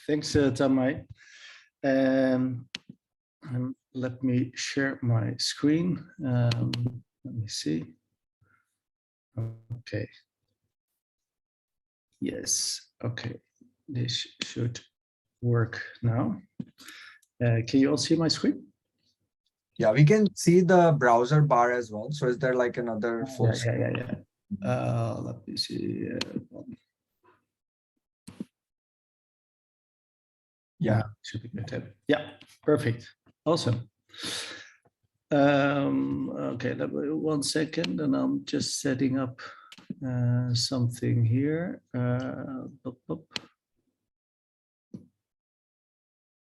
Thanks, Tamay. Let me share my screen. Let me see. Okay. Yes. Okay. This should work now. Can you all see my screen? Yeah, we can see the browser bar as well. So is there like another full screen? Yeah. Let me see. Yeah, should be good. Yeah, perfect. Awesome. Okay, 1 second, and I'm just setting up something here.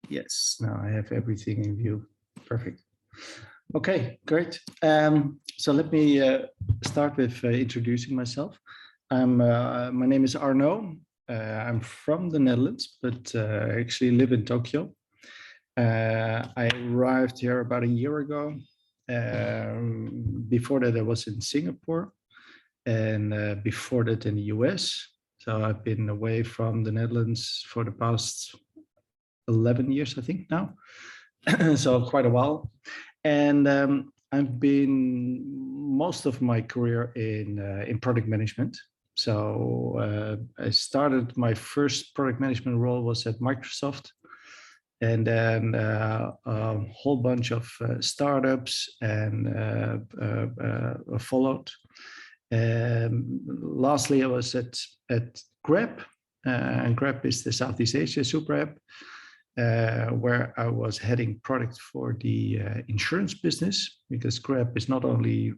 Yes, now I have everything in view. Perfect. Okay, great. So let me start with introducing myself. My name is Arnout. I'm from the Netherlands, but I actually live in Tokyo. I arrived here about a year ago. Before that, I was in Singapore, and before that in the US. So I've been away from the Netherlands for the past 11 years, I think now. So quite a while. And I've been most of my career in product management. So I started my first product management role was at Microsoft, and then a whole bunch of startups and followed. Lastly, I was at Grab, and Grab is the Southeast Asia super app, where I was heading product for the insurance business, because Grab is not only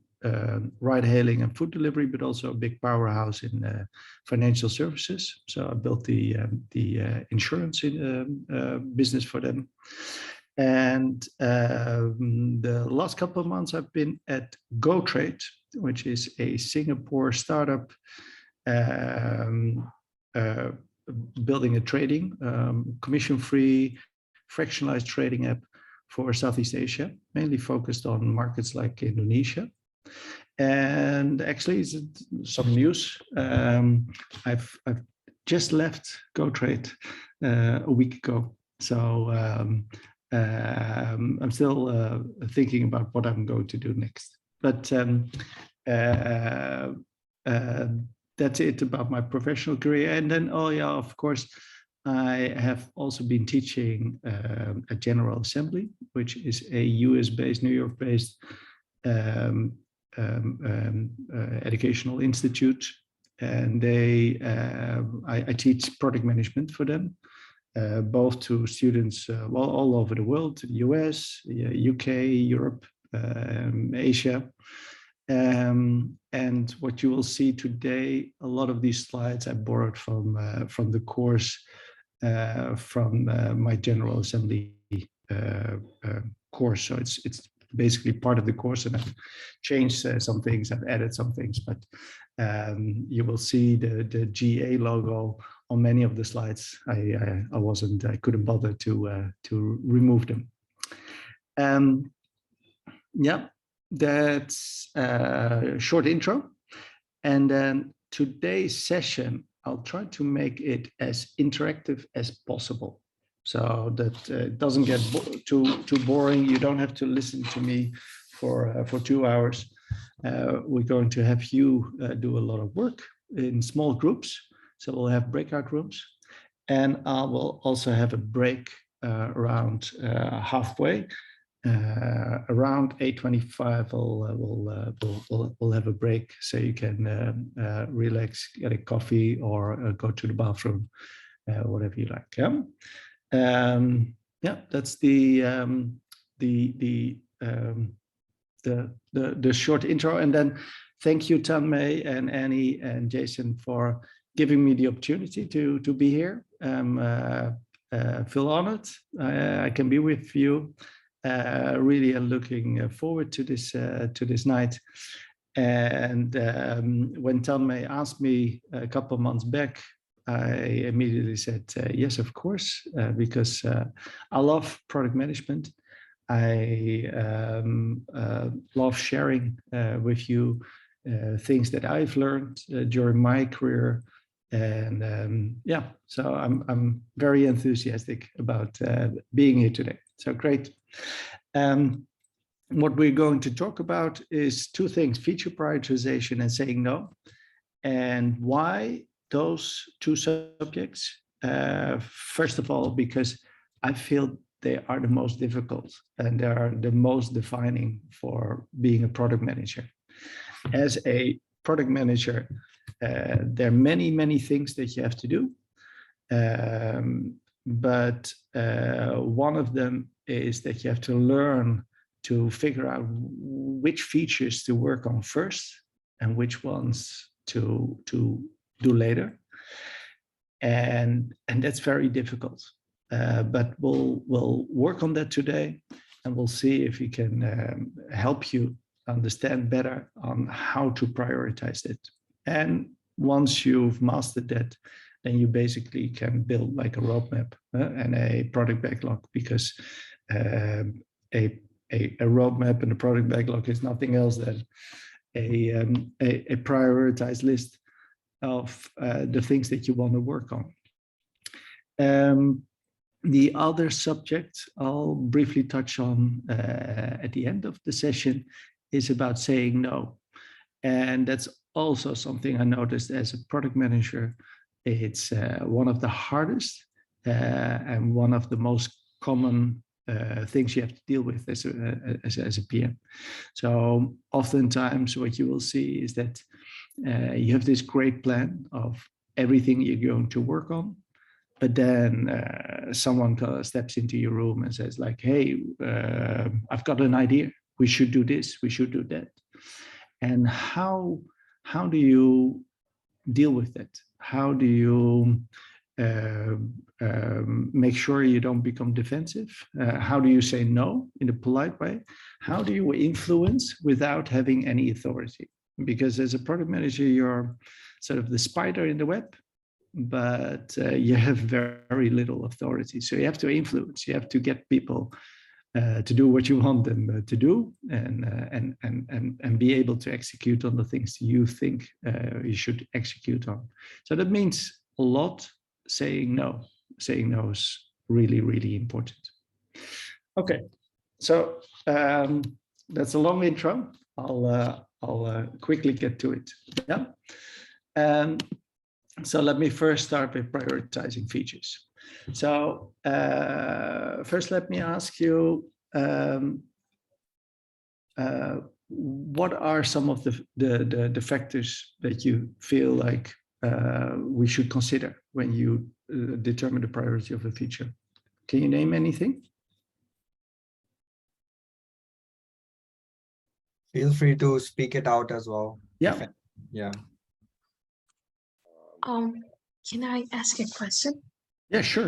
ride hailing and food delivery, but also a big powerhouse in financial services. So I built the insurance business for them. And the last couple of months I've been at GoTrade, which is a Singapore startup building a trading commission-free fractionalized trading app for Southeast Asia, mainly focused on markets like Indonesia. And actually, some news. I've just left GoTrade a week ago, so I'm still thinking about what I'm going to do next. But that's it about my professional career. And then, oh yeah, of course, I have also been teaching at General Assembly, which is a US-based, New York-based educational institute. And I teach product management for them, both to students all over the world, the US, UK, Europe, Asia. And what you will see today, a lot of these slides I borrowed from the course from my General Assembly course. So it's basically part of the course, and I've changed some things, I've added some things, but you will see the GA logo on many of the slides. I couldn't bother to remove them. Yeah. That's a short intro. And then today's session, I'll try to make it as interactive as possible, so that it doesn't get too boring. You don't have to listen to me for 2 hours. We're going to have you do a lot of work in small groups. So we'll have breakout rooms, and I will also have a break around halfway. Around 8:25, we'll have a break, so you can relax, get a coffee, or go to the bathroom, whatever you like. Yeah, that's the short intro. And then thank you, Tanmay and Annie and Jason, for giving me the opportunity to be here. Feel honored I can be with you. Really am looking forward to this night. And when Tanmay asked me a couple of months back, I immediately said yes, of course, because I love product management. I love sharing with you things that I've learned during my career, And yeah, so I'm very enthusiastic about being here today. So great. What we're going to talk about is two things: feature prioritization and saying no, and why those two subjects. First of all, because I feel they are the most difficult and they are the most defining for being a product manager. As a product manager, there are many things that you have to do. But one of them is that you have to learn to figure out which features to work on first and which ones to do later. And that's very difficult. But we'll work on that today, and we'll see if we can help you understand better on how to prioritize it. And once you've mastered that, then you basically can build like a roadmap and a product backlog, because a roadmap and a product backlog is nothing else than a prioritized list of the things that you want to work on. The other subject I'll briefly touch on at the end of the session is about saying no. And that's also something I noticed as a product manager. It's one of the hardest and one of the most common things you have to deal with as a PM. So oftentimes what you will see is that you have this great plan of everything you're going to work on, but then someone steps into your room and says like, hey, I've got an idea. We should do this, we should do that. And how do you deal with it? How do you make sure you don't become defensive? How do you say no in a polite way? How do you influence without having any authority? Because as a product manager, you're sort of the spider in the web, but you have very little authority. So you have to influence, you have to get people to do what you want them to do, and be able to execute on the things you think you should execute on. So that means a lot. Saying no is really important. Okay, so that's a long intro. I'll quickly get to it. Yeah. So let me first start with prioritizing features. So first, let me ask you, what are some of the factors that you feel like we should consider when you determine the priority of a feature? Can you name anything? Feel free to speak it out as well. Yeah. Yeah. Can I ask a question? Yeah, sure.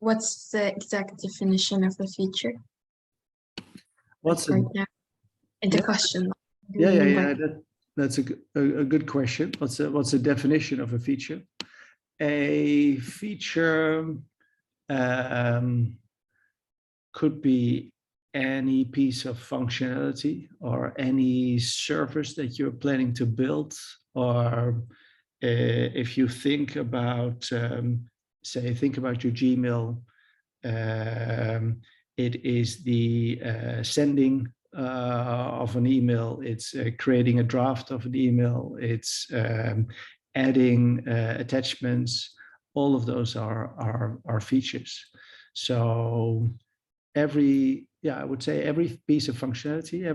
What's the exact definition of a feature? What's right now? In the question. Yeah. That's a good question. What's the definition of a feature? A feature could be any piece of functionality or any service that you're planning to build, or if you think about, think about your Gmail, it is the sending of an email, it's creating a draft of an email, it's adding attachments. All of those are features. So I would say every piece of functionality,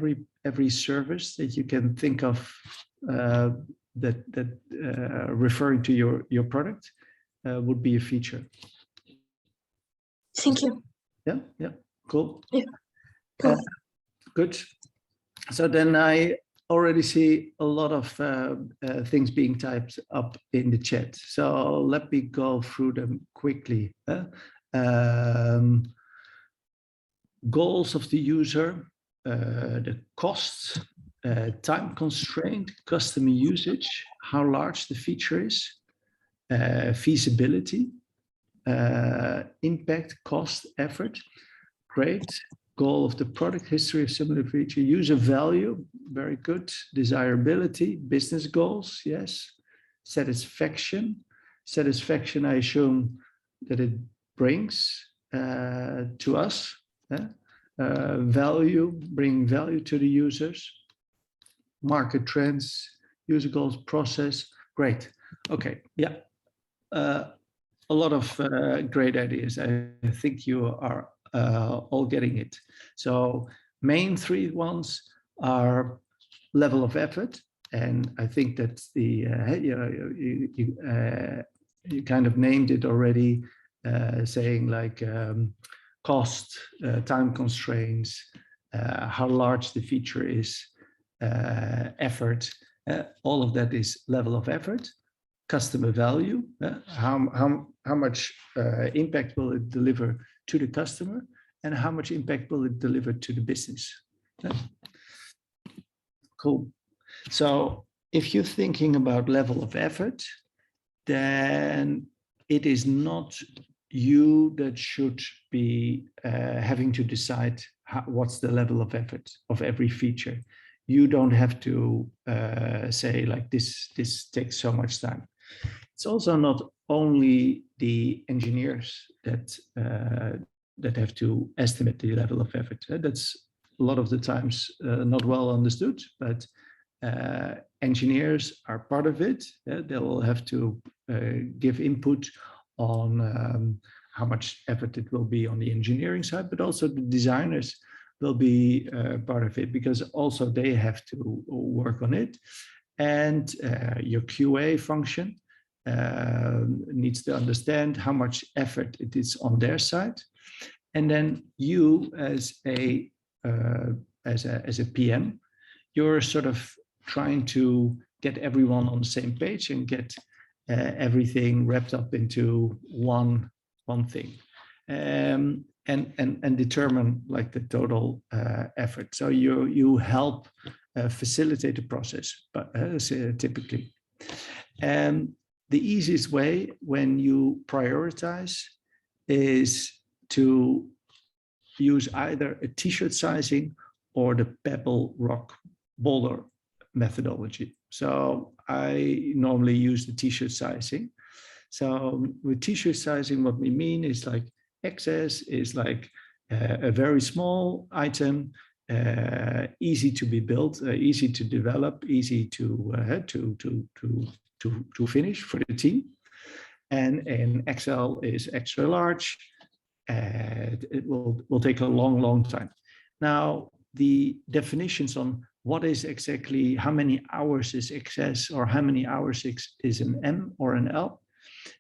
every service that you can think of that referring to your product would be a feature. Thank you. Yeah, cool. Yeah, cool. Good. So then I already see a lot of things being typed up in the chat. So let me go through them quickly. Goals of the user, the costs, time constraint, customer usage, how large the feature is, feasibility, impact, cost, effort. Great. Goal of the product, history of similar feature, user value, very good. Desirability, business goals, yes. satisfaction. Satisfaction, I assume that it brings to us. Value, bring value to the users. Market trends, user goals, process. Great. Okay. Yeah. A lot of great ideas. I think you are all getting it. So main three ones are level of effort. And I think that's the, you kind of named it already, saying like cost, time constraints, how large the feature is, effort, all of that is level of effort. Customer value, how much impact will it deliver to the customer, and how much impact will it deliver to the business. Cool. So if you're thinking about level of effort, then it is not you that should be having to decide what's the level of effort of every feature. You don't have to say like this takes so much time. It's also not only the engineers that have to estimate the level of effort. That's a lot of the times not well understood, but engineers are part of it. They will have to give input on how much effort it will be on the engineering side, but also the designers will be part of it, because also they have to work on it. And your QA function needs to understand how much effort it is on their side. And then you as a PM, you're sort of trying to get everyone on the same page and get everything wrapped up into one thing, and determine like the total effort. So you help facilitate the process, but typically. And the easiest way when you prioritize is to use either a t-shirt sizing or the pebble rock boulder methodology. So I normally use the t-shirt sizing. So with t-shirt sizing, what we mean is like XS is like a very small item, easy to be built, easy to develop, easy to finish for the team. And XL is extra large. It will take a long time. Now, the definitions on what is exactly, how many hours is XS or how many hours is an M or an L,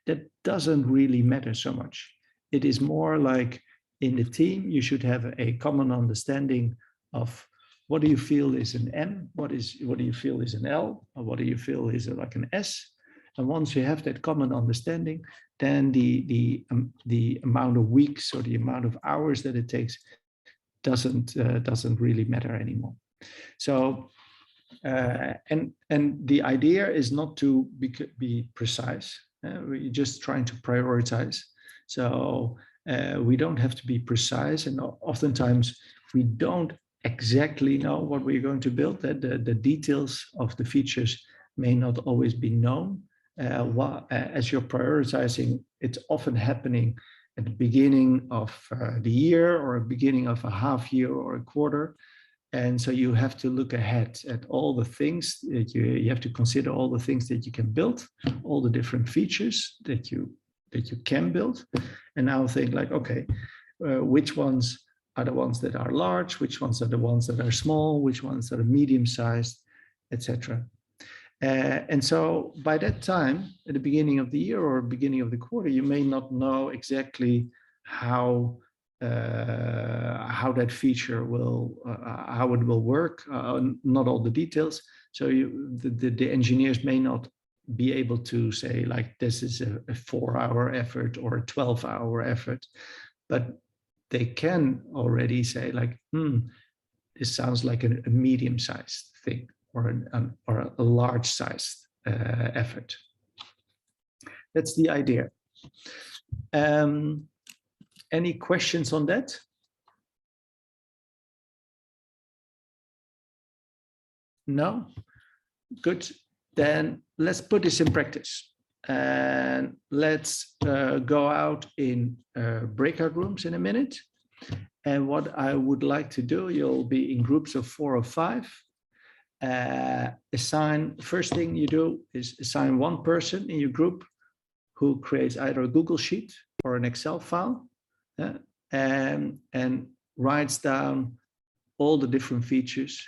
that doesn't really matter so much. It is more like in the team, you should have a common understanding of what do you feel is an M, what do you feel is an L, or what do you feel is like an S. And once you have that common understanding, then the amount of weeks or the amount of hours that it takes doesn't really matter anymore. So and the idea is not to be precise. We're just trying to prioritize. So we don't have to be precise, and oftentimes we don't exactly know what we're going to build. The details of the features may not always be known. As you're prioritizing, it's often happening at the beginning of the year or beginning of a half year or a quarter. And so you have to look ahead at all the things that you have to consider, all the things that you can build, all the different features that you can build. And now think like, okay, which ones are the ones that are large, which ones are the ones that are small, which ones are medium-sized, etc. And so by that time, at the beginning of the year or beginning of the quarter, you may not know exactly how that feature will, how it will work, not all the details. So the engineers may not be able to say like, this is a 4-hour effort or a 12-hour effort, but they can already say like, this sounds like a medium-sized thing or a large-sized effort. That's the idea. Any questions on that? No? Good. then let's put this in practice. And let's go out in breakout rooms in a minute. And what I would like to do, you'll be in groups of 4 or 5. First thing you do is assign one person in your group who creates either a Google Sheet or an Excel file, and writes down all the different features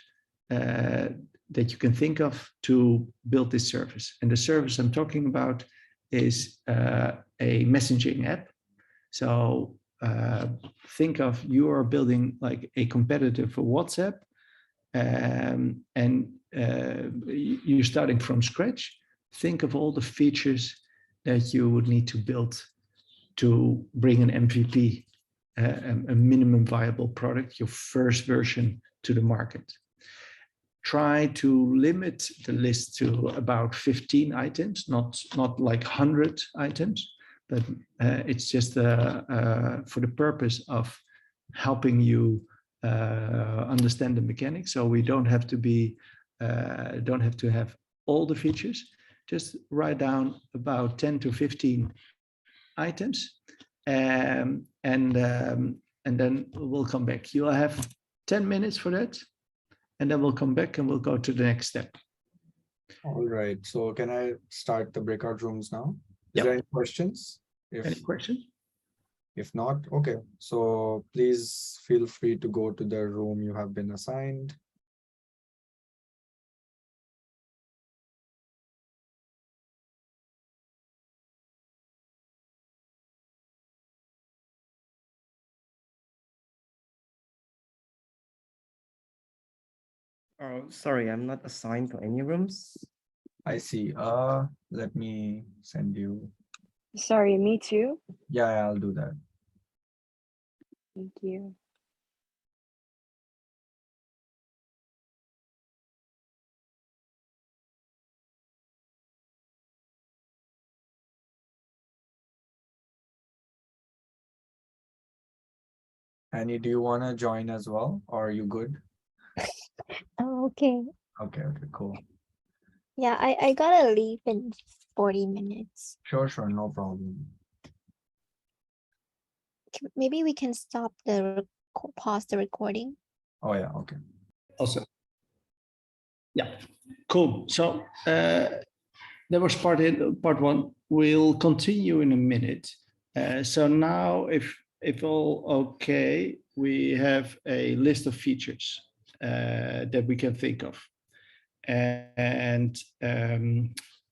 that you can think of to build this service. And the service I'm talking about is a messaging app. So think of you are building like a competitor for WhatsApp, and you're starting from scratch. Think of all the features that you would need to build to bring an MVP, a minimum viable product, your first version, to the market. Try to limit the list to about 15 items, not like 100 items, but it's just for the purpose of helping you understand the mechanics. So we don't have to have all the features. Just write down about 10 to 15 items, and then we'll come back. You'll have 10 minutes for that, and then we'll come back and we'll go to the next step. All right. So can I start the breakout rooms now? Is Yep. there any questions? Any questions? If not, okay. So please feel free to go to the room you have been assigned. Oh, sorry, I'm not assigned to any rooms. I see. Let me send you. Sorry, me too. Yeah, I'll do that. Thank you. Annie, do you want to join as well, or are you good? Oh, okay. Okay, cool. Yeah, I gotta leave in 40 minutes. Sure, no problem. Maybe we can stop the pause the recording. Oh yeah, okay. Also, yeah, cool. So that was part 1. We'll continue in a minute. So now, if all okay, we have a list of features that we can think of, and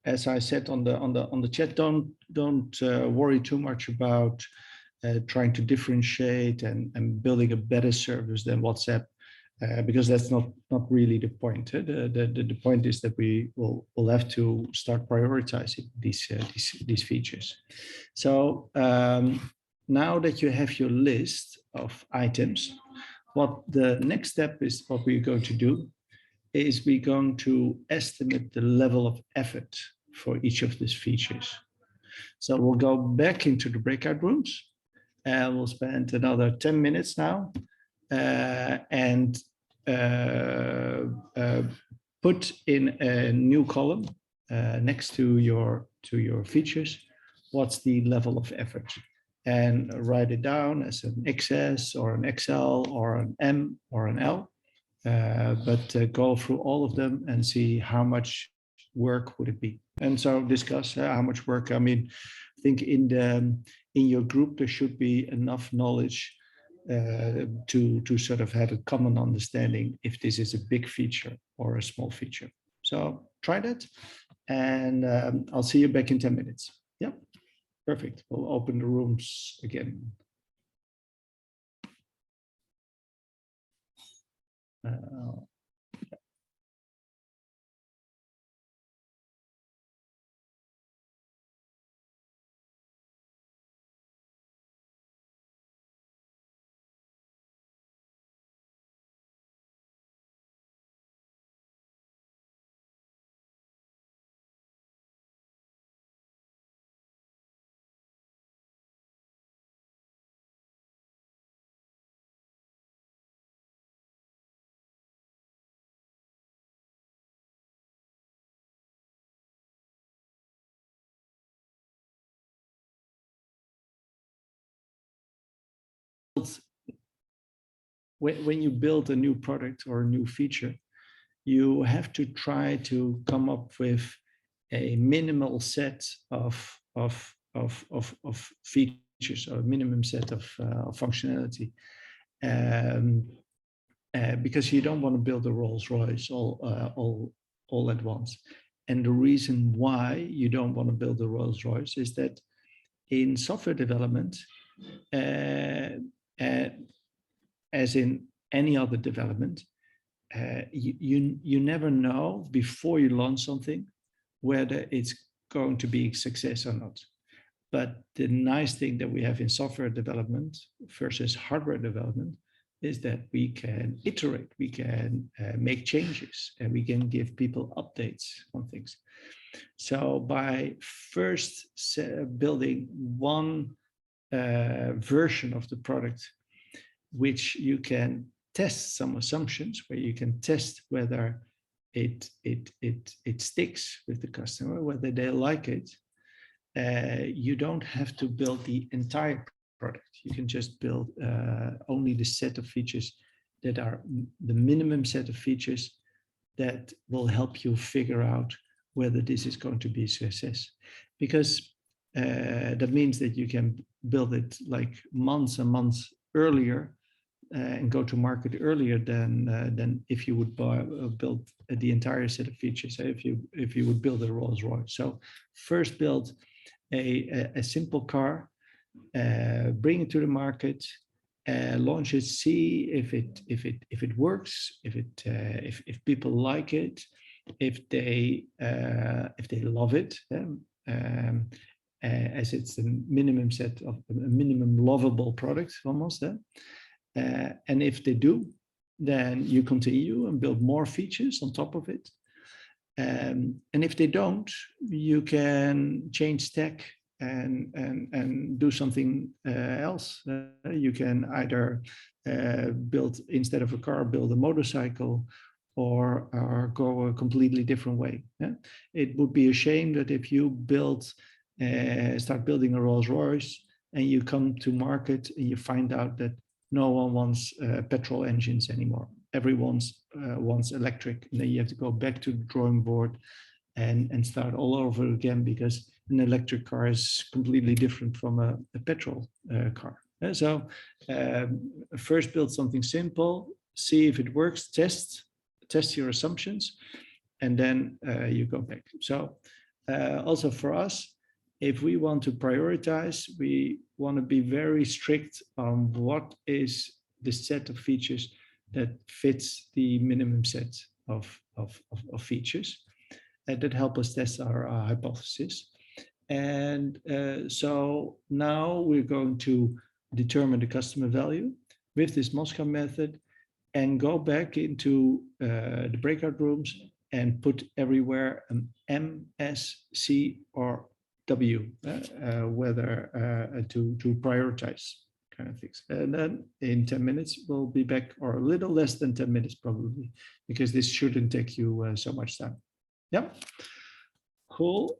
as I said on the chat, don't worry too much about trying to differentiate and building a better service than WhatsApp, because that's not really the point. The point is that we will have to start prioritizing these features. So now that you have your list of items, what the next step is, what we're going to do is we're going to estimate the level of effort for each of these features. So we'll go back into the breakout rooms, and we'll spend another 10 minutes now, and put in a new column next to your features, what's the level of effort, and write it down as an XS or an XL or an M or an L. But go through all of them and see how much work would it be, and so discuss how much work. I mean, I think in your group there should be enough knowledge to sort of have a common understanding if this is a big feature or a small feature. So try that, and I'll see you back in 10 minutes. Yeah, perfect. We'll open the rooms again. when you build a new product or a new feature, you have to try to come up with a minimal set of features, or a minimum set of functionality, because you don't want to build a Rolls Royce all at once. And the reason why you don't want to build a Rolls Royce is that in software development, as in any other development, you never know before you launch something whether it's going to be a success or not. But the nice thing that we have in software development versus hardware development is that we can iterate, we can make changes, and we can give people updates on things. So by first building one version of the product, which you can test some assumptions, where you can test whether it sticks with the customer, whether they like it, you don't have to build the entire product. You can just build only the set of features that are the minimum set of features that will help you figure out whether this is going to be a success. Because that means that you can build it like months and months earlier and go to market earlier than if you would build the entire set of features. If you would build a Rolls Royce. So first build a simple car, bring it to the market, launch it, see if it works, if people like it, if they love it, as it's a minimum set of a minimum lovable product almost. And if they do, then you continue and build more features on top of it. And if they don't, you can change tech and do something else. You can either build, instead of a car, build a motorcycle, or go a completely different way. It would be a shame that if you start building a Rolls Royce and you come to market and you find out that no one wants petrol engines anymore. Everyone wants electric, and then you have to go back to the drawing board and start all over again, because an electric car is completely different from a petrol car. So first build something simple, see if it works, test your assumptions, and then you go back. So also for us, if we want to prioritize, we want to be very strict on what is the set of features that fits the minimum set of features that help us test our hypothesis. And so now we're going to determine the customer value with this Moscow method and go back into the breakout rooms and put everywhere an M, S, C, or W, whether to prioritize kind of things. And then in 10 minutes, we'll be back, or a little less than 10 minutes probably, because this shouldn't take you so much time. Yeah, cool.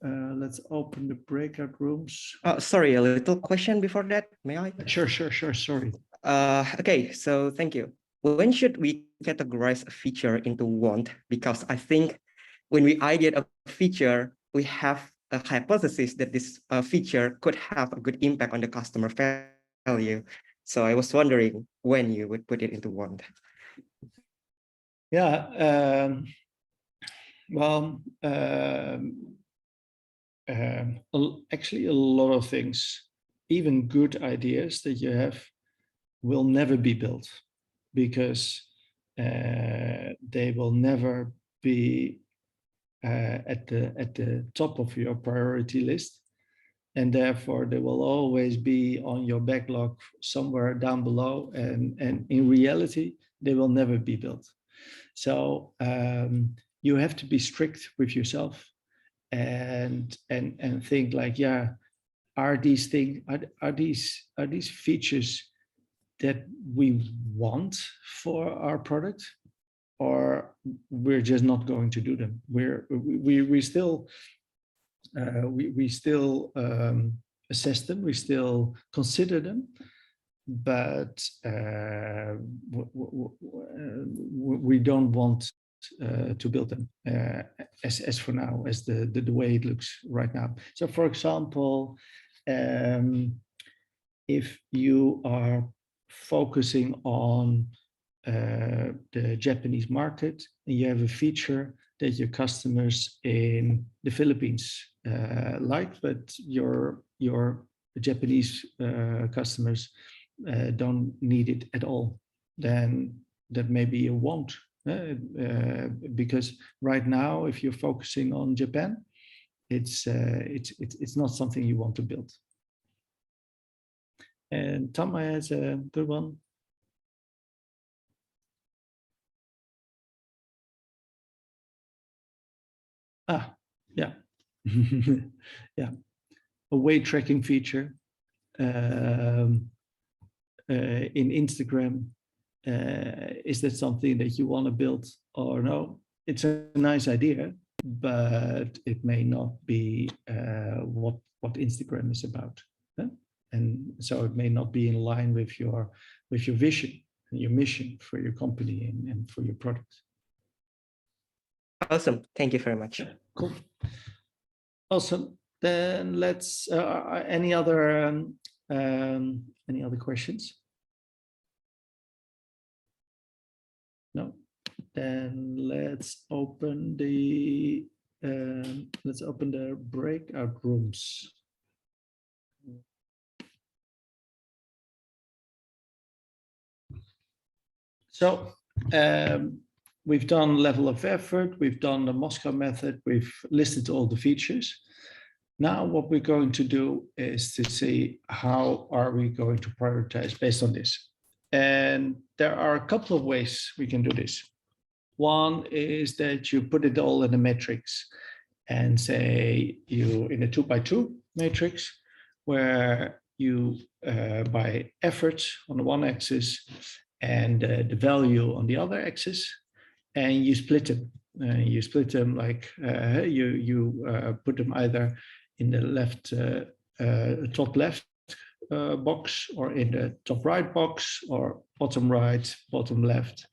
Let's open the breakout rooms. Sorry, a little question before that, may I? Sure, sorry. Okay, so thank you. When should we categorize a feature into want? Because I think when we ideate a feature, we have a hypothesis that this feature could have a good impact on the customer value. So I was wondering when you would put it into want. Yeah, actually a lot of things, even good ideas that you have, will never be built, because they will never be at the top of your priority list, and therefore they will always be on your backlog somewhere down below, and in reality they will never be built. So you have to be strict with yourself and think like, yeah, are these features that we want for our product, or we're just not going to do them? We still assess them, we still consider them, but we don't want to build them as for now, as the way it looks right now. So, for example, if you are focusing on the Japanese market, and you have a feature that your customers in the Philippines like, but your Japanese customers don't need it at all, then that maybe you won't. Because right now, if you're focusing on Japan, it's not something you want to build. And Tom has a good one. Yeah. Yeah. A weight tracking feature in Instagram. Is that something that you want to build or no? It's a nice idea, but it may not be what Instagram is about. Huh? And so it may not be in line with your vision and your mission for your company and for your product. Awesome. Thank you very much. Cool. Awesome. Then let's. Any other questions? No. Then let's open the breakout rooms. So we've done level of effort, we've done the Moscow method, we've listed all the features. Now what we're going to do is to see how are we going to prioritize based on this. And there are a couple of ways we can do this. One is that you put it all in a matrix and say you in a 2x2 matrix where you by effort on the one axis and the value on the other axis, and you split them. You split them like you put them either in the left top left box or in the top right box or bottom right, bottom left.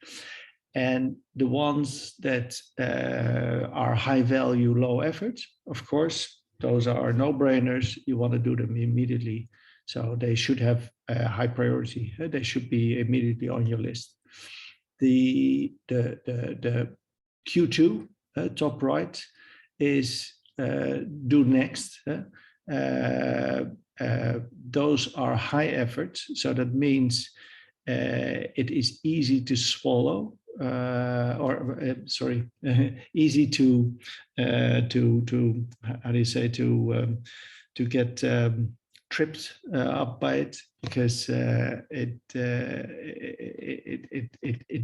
And the ones that are high value, low effort, of course, those are no-brainers. You want to do them immediately. So they should have a high priority. They should be immediately on your list. The Q2, top right, is do next. Those are high effort. So that means it is easy to swallow. Easy to how do you say, to get tripped up by it, because it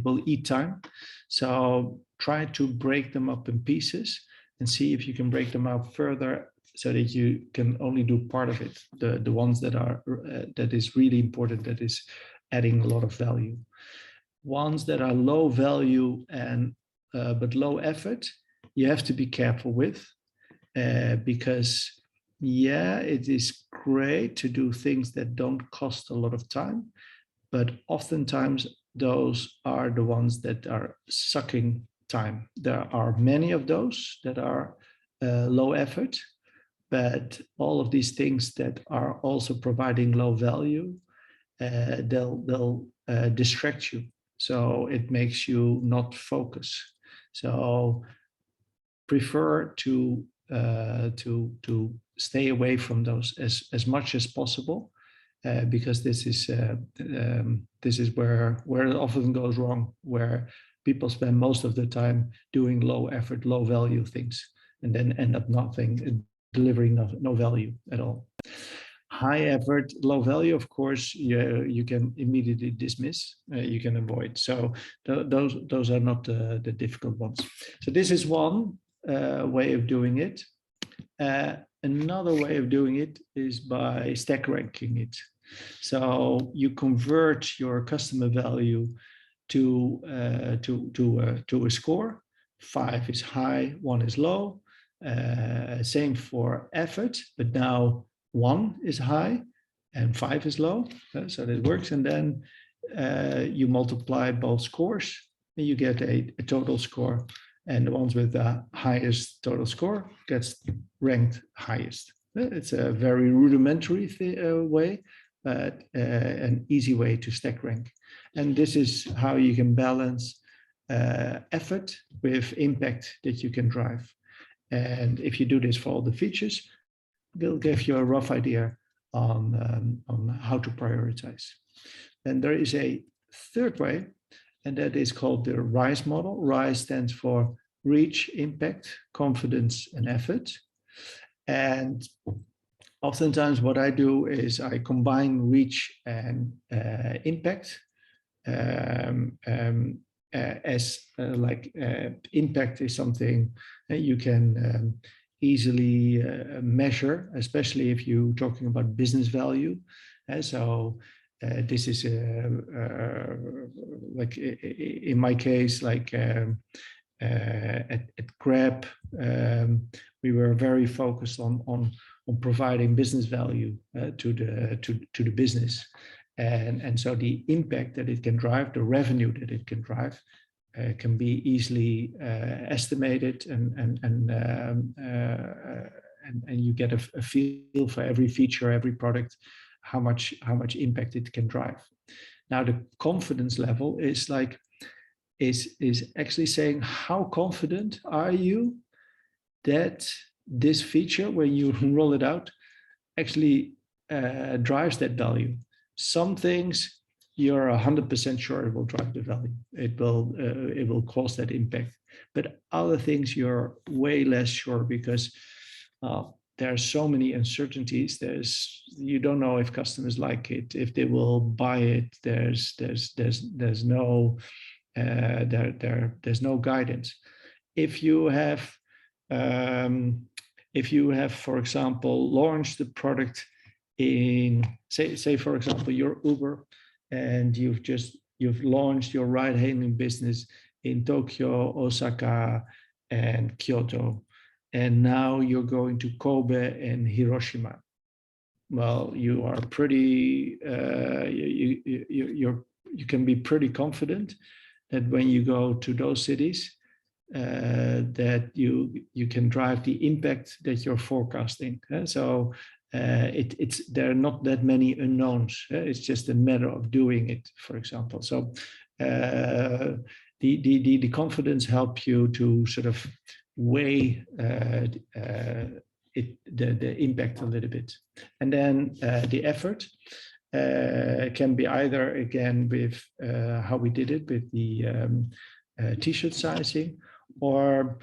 will eat time. So try to break them up in pieces and see if you can break them out further so that you can only do part of it, the ones that are that is really important, that is adding a lot of value. Ones that are low value and but low effort, you have to be careful with, because yeah, it is great to do things that don't cost a lot of time, but oftentimes those are the ones that are sucking time. There are many of those that are low effort, but all of these things that are also providing low value, they'll distract you. So it makes you not focus. So prefer to stay away from those as much as possible, because this is where it often goes wrong, where people spend most of the time doing low effort, low value things, and then end up delivering no value at all. High effort, low value, of course, you can immediately dismiss, you can avoid. So those are not the difficult ones. So this is one way of doing it. Another way of doing it is by stack ranking it. So you convert your customer value to a score. 5 is high, 1 is low. Same for effort, but now 1 is high and 5 is low. So that works. And then you multiply both scores and you get a total score. And the ones with the highest total score gets ranked highest. It's a very rudimentary way, but an easy way to stack rank. And this is how you can balance effort with impact that you can drive. And if you do this for all the features, they'll give you a rough idea on how to prioritize. Then there is a third way, and that is called the RISE model. RISE stands for reach, impact, confidence, and effort. And oftentimes what I do is I combine reach and impact impact is something that you can easily measure, especially if you're talking about business value. So this is like in my case, like at Grab, we were very focused on providing business value to the business. And so the impact that it can drive, the revenue that it can drive, can be easily estimated, and you get a feel for every feature, every product, how much impact it can drive. Now the confidence level is like is actually saying how confident are you that this feature, when you roll it out, actually drives that value. Some things you're 100% sure it will drive the value. It will cause that impact. But other things you're way less sure because there are so many uncertainties. You don't know if customers like it, if they will buy it. There's no guidance. If you have, for example, launched the product in, say for example, your Uber, and you've launched your ride-hailing business in Tokyo, Osaka, and Kyoto, and now you're going to Kobe and Hiroshima. Well, you are pretty. You can be pretty confident that when you go to those cities, that you can drive the impact that you're forecasting. So there are not that many unknowns. It's just a matter of doing it, for example. So the confidence helps you to sort of weigh the impact a little bit, and then the effort can be either again with how we did it with the t-shirt sizing, or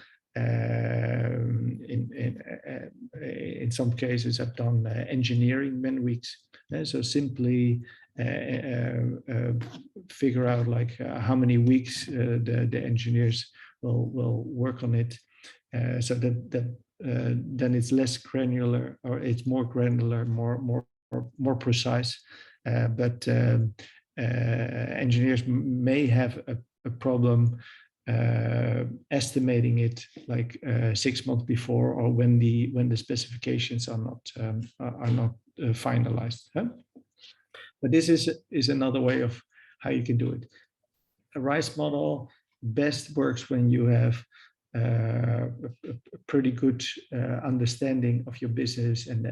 in some cases I've done engineering man weeks. So simply figure out like how many weeks the engineers will work on it, so that then it's less granular, or it's more granular, more precise. But engineers may have a problem estimating it like 6 months before, or when the specifications are not finalized. But this is another way of how you can do it. A RISE model best works when you have a pretty good understanding of your business and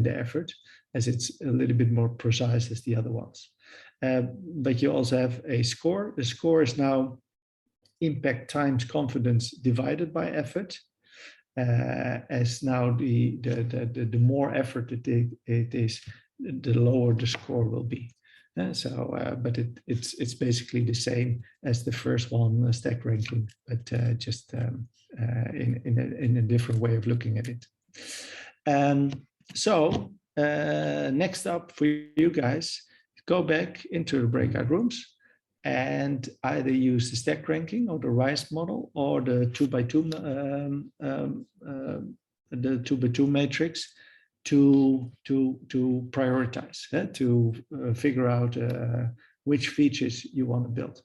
the effort, as it's a little bit more precise as the other ones. But you also have a score. The score is now impact times confidence divided by effort, as now the more effort it is, the lower the score will be. But it's basically the same as the first one, stack ranking, but just in a different way of looking at it. So next up for you guys, go back into the breakout rooms and either use the stack ranking or the RISE model, or the 2x2 matrix to prioritize, to figure out which features you want to build.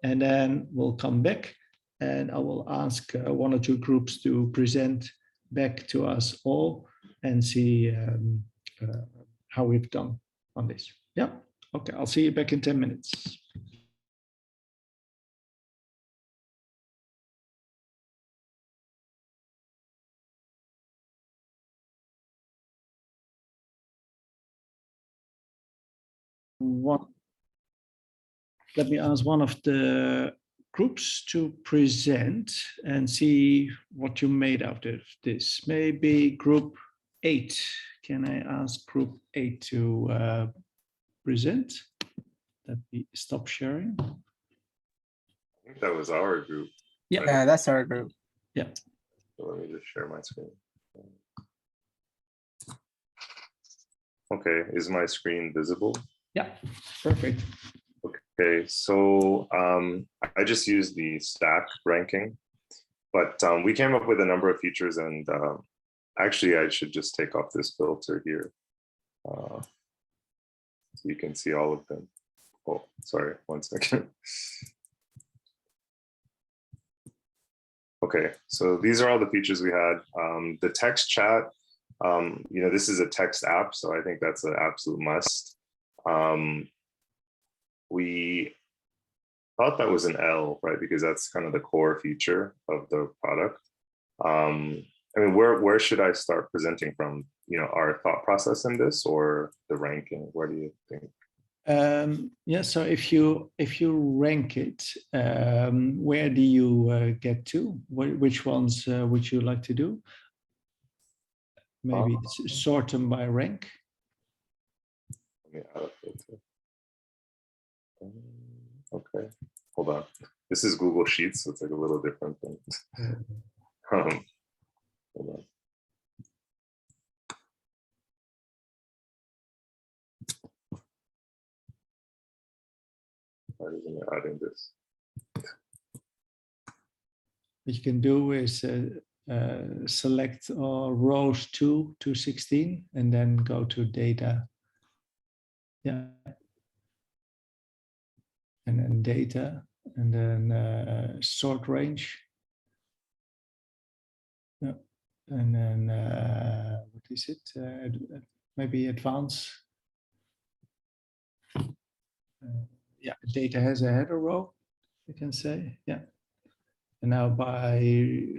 And then we'll come back and I will ask one or two groups to present back to us all and see how we've done. on this. Yeah. Okay. I'll see you back in 10 minutes. Let me ask one of the groups to present and see what you made out of this. Maybe group 8. Can I ask group 8 to present? Let me stop sharing. I think that was our group. Yeah. Yeah, that's our group. Yeah. So let me just share my screen. Okay, is my screen visible? Yeah, perfect. Okay, so I just used the stack ranking, but we came up with a number of features, and actually I should just take off this filter here. So you can see all of them. Oh, sorry, 1 second. Okay, so these are all the features we had. The text chat, you know, this is a text app, so I think that's an absolute must. We thought that was an L, right? Because that's kind of the core feature of the product. I mean, where should I start presenting from? You know, our thought process in this, or the ranking? Where do you think? Yeah, so if you rank it, where do you get to? Which ones would you like to do? Maybe sort them by rank. Let me add a filter. Okay, hold on. This is Google Sheets, so it's like a little different thing. Hold on. Why isn't it adding this? What you can do is select rows 2 to 16 and then go to data. Yeah. And then data, and then sort range. Yeah. And then what is it? Maybe advanced. Yeah, data has a header row, you can say. Yeah. And now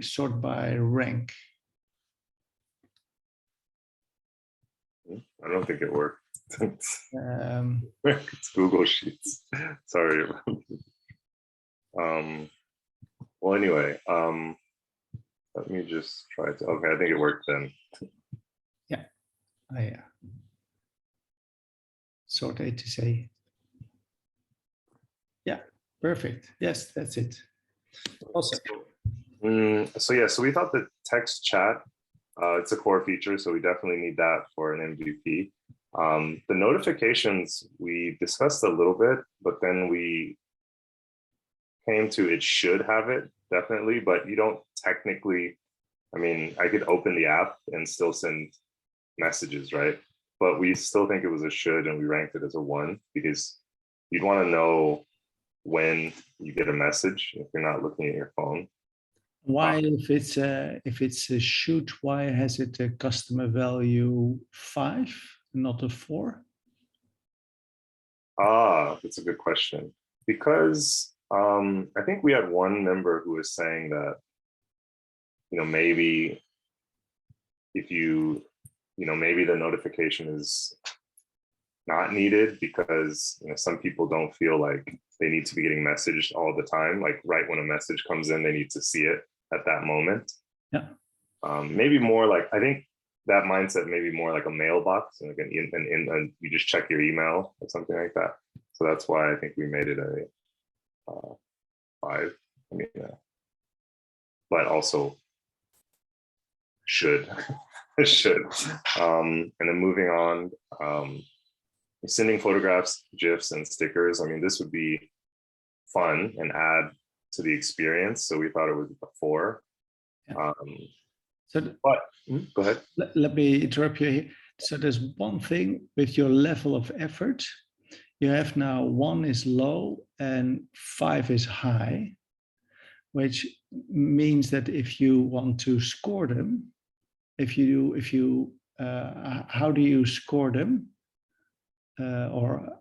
sort by rank. I don't think it worked. Um, It's Google Sheets. Sorry. Well, anyway, let me just try to. Okay, I think it worked then. Yeah. Yeah. Sort A to say. Yeah, perfect. Yes, that's it. Awesome. So yeah, so we thought that text chat, it's a core feature, so we definitely need that for an MVP. The notifications, we discussed a little bit, but then we came to it should have it, definitely, but you don't technically, I mean, I could open the app and still send messages, right? But we still think it was a should, and we ranked it as a 1 because you'd want to know when you get a message if you're not looking at your phone. Why, if it's a should, why has it a customer value 5, not a 4? That's a good question. Because I think we had one member who was saying that, you know, maybe if you know, maybe the notification is not needed because, you know, some people don't feel like they need to be getting messaged all the time. Like right when a message comes in, they need to see it at that moment. Yeah. Maybe more like, I think that mindset maybe more like a mailbox, and like and you just check your email or something like that. So that's why I think we made it a 5. I mean, but also should. Should. And then moving on, sending photographs, GIFs, and stickers. I mean, this would be fun and add to the experience. So we thought it was a 4. Yeah. Go ahead. Let me interrupt you here. So there's one thing with your level of effort. You have now 1 is low and 5 is high, which means that if you want to score them, how do you score them? or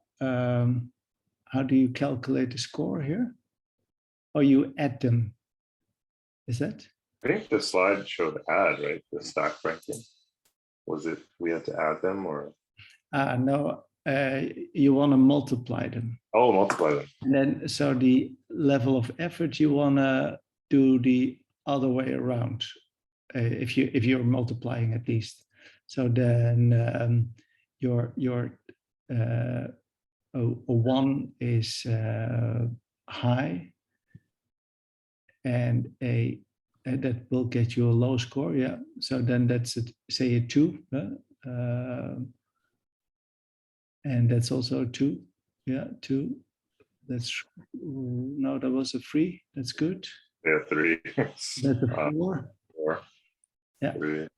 how do you calculate the score here? Or you add them? Is that? I think the slide showed add, right? The stack ranking. Was it we had to add them or? No, you want to multiply them. Oh, multiply them. And then, so the level of effort you want to do the other way around, if you're multiplying at least. So then your a 1 is high, and that will get you a low score. Yeah. So then that's say a 2. And that's also 2. Yeah, 2. That's no, that was a 3. That's good. Yeah, 3. That's a 4. 4. Yeah. 3. And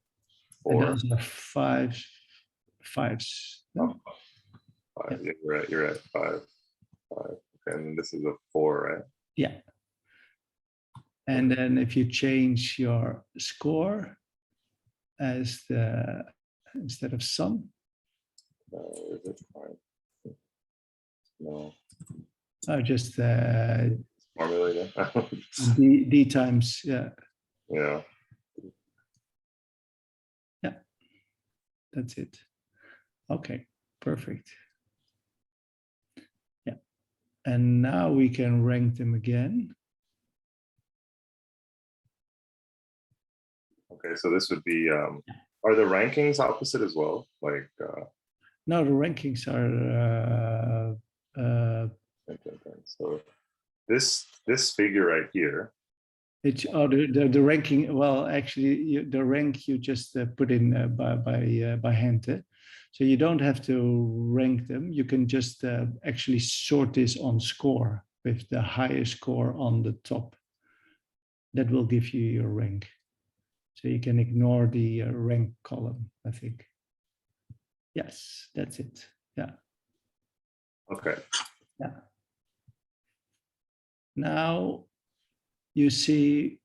4. those are 5s. No? 5. Yeah, you're at 5. 5. Okay, and this is a 4, right? Yeah. And then if you change your score as the instead of sum. Is it 5? No. Oh, just Formulated. D times, yeah. Yeah. Yeah. That's it. Okay, perfect. Yeah. And now we can rank them again. Okay, so this would be, are the rankings opposite as well? Like, No, the rankings are so this figure right here. it's the ranking. Well, actually, the rank you just put in by hand. So you don't have to rank them. You can just actually sort this on score with the highest score on the top. That will give you your rank. So you can ignore the rank column, I think. Yes, that's it. Yeah. Okay. Yeah. Now you see.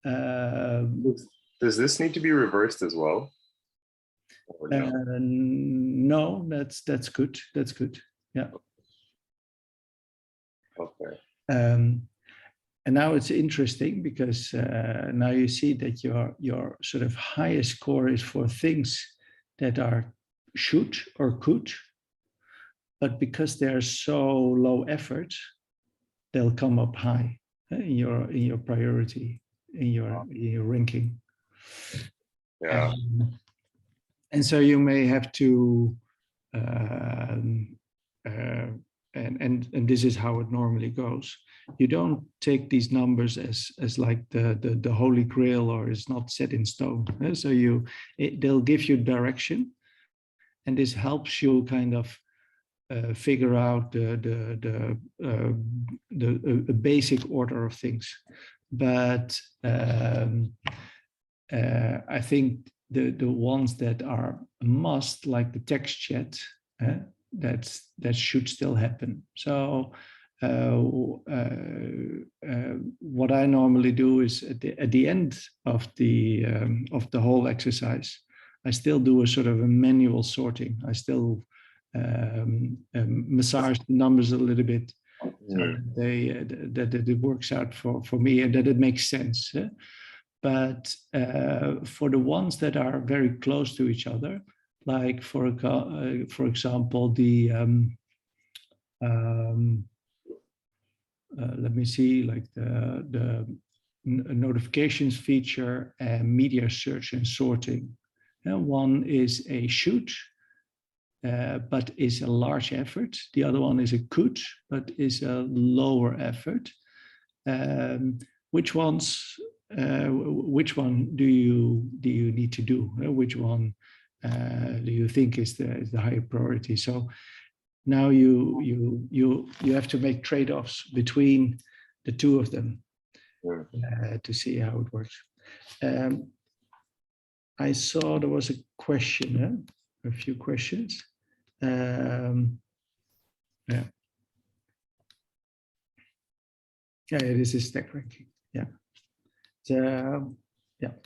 Does this need to be reversed as well? Or no? No, that's good. That's good. Yeah. Okay. And now it's interesting because now you see that your sort of highest score is for things that are should or could, but because they're so low effort, they'll come up high in your priority, in your ranking. Yeah. And so you may have to and this is how it normally goes. You don't take these numbers as like the holy grail, or it's not set in stone. So they'll give you direction, and this helps you kind of figure out the basic order of things. But I think the ones that are a must, like the text chat, that should still happen. So what I normally do is at the end of the whole exercise, I still do a sort of a manual sorting. I still massage the numbers a little bit, so that it works out for me and that it makes sense. But for the ones that are very close to each other, like for example, the let me see, like the notifications feature and media search and sorting. One is a should, but is a large effort. The other one is a could, but is a lower effort. Which one do you need to do? Which one do you think is the higher priority? So now you have to make trade-offs between the two of them to see how it works. I saw there was a question, a few questions. Yeah, this is stack ranking. Yeah. Yeah.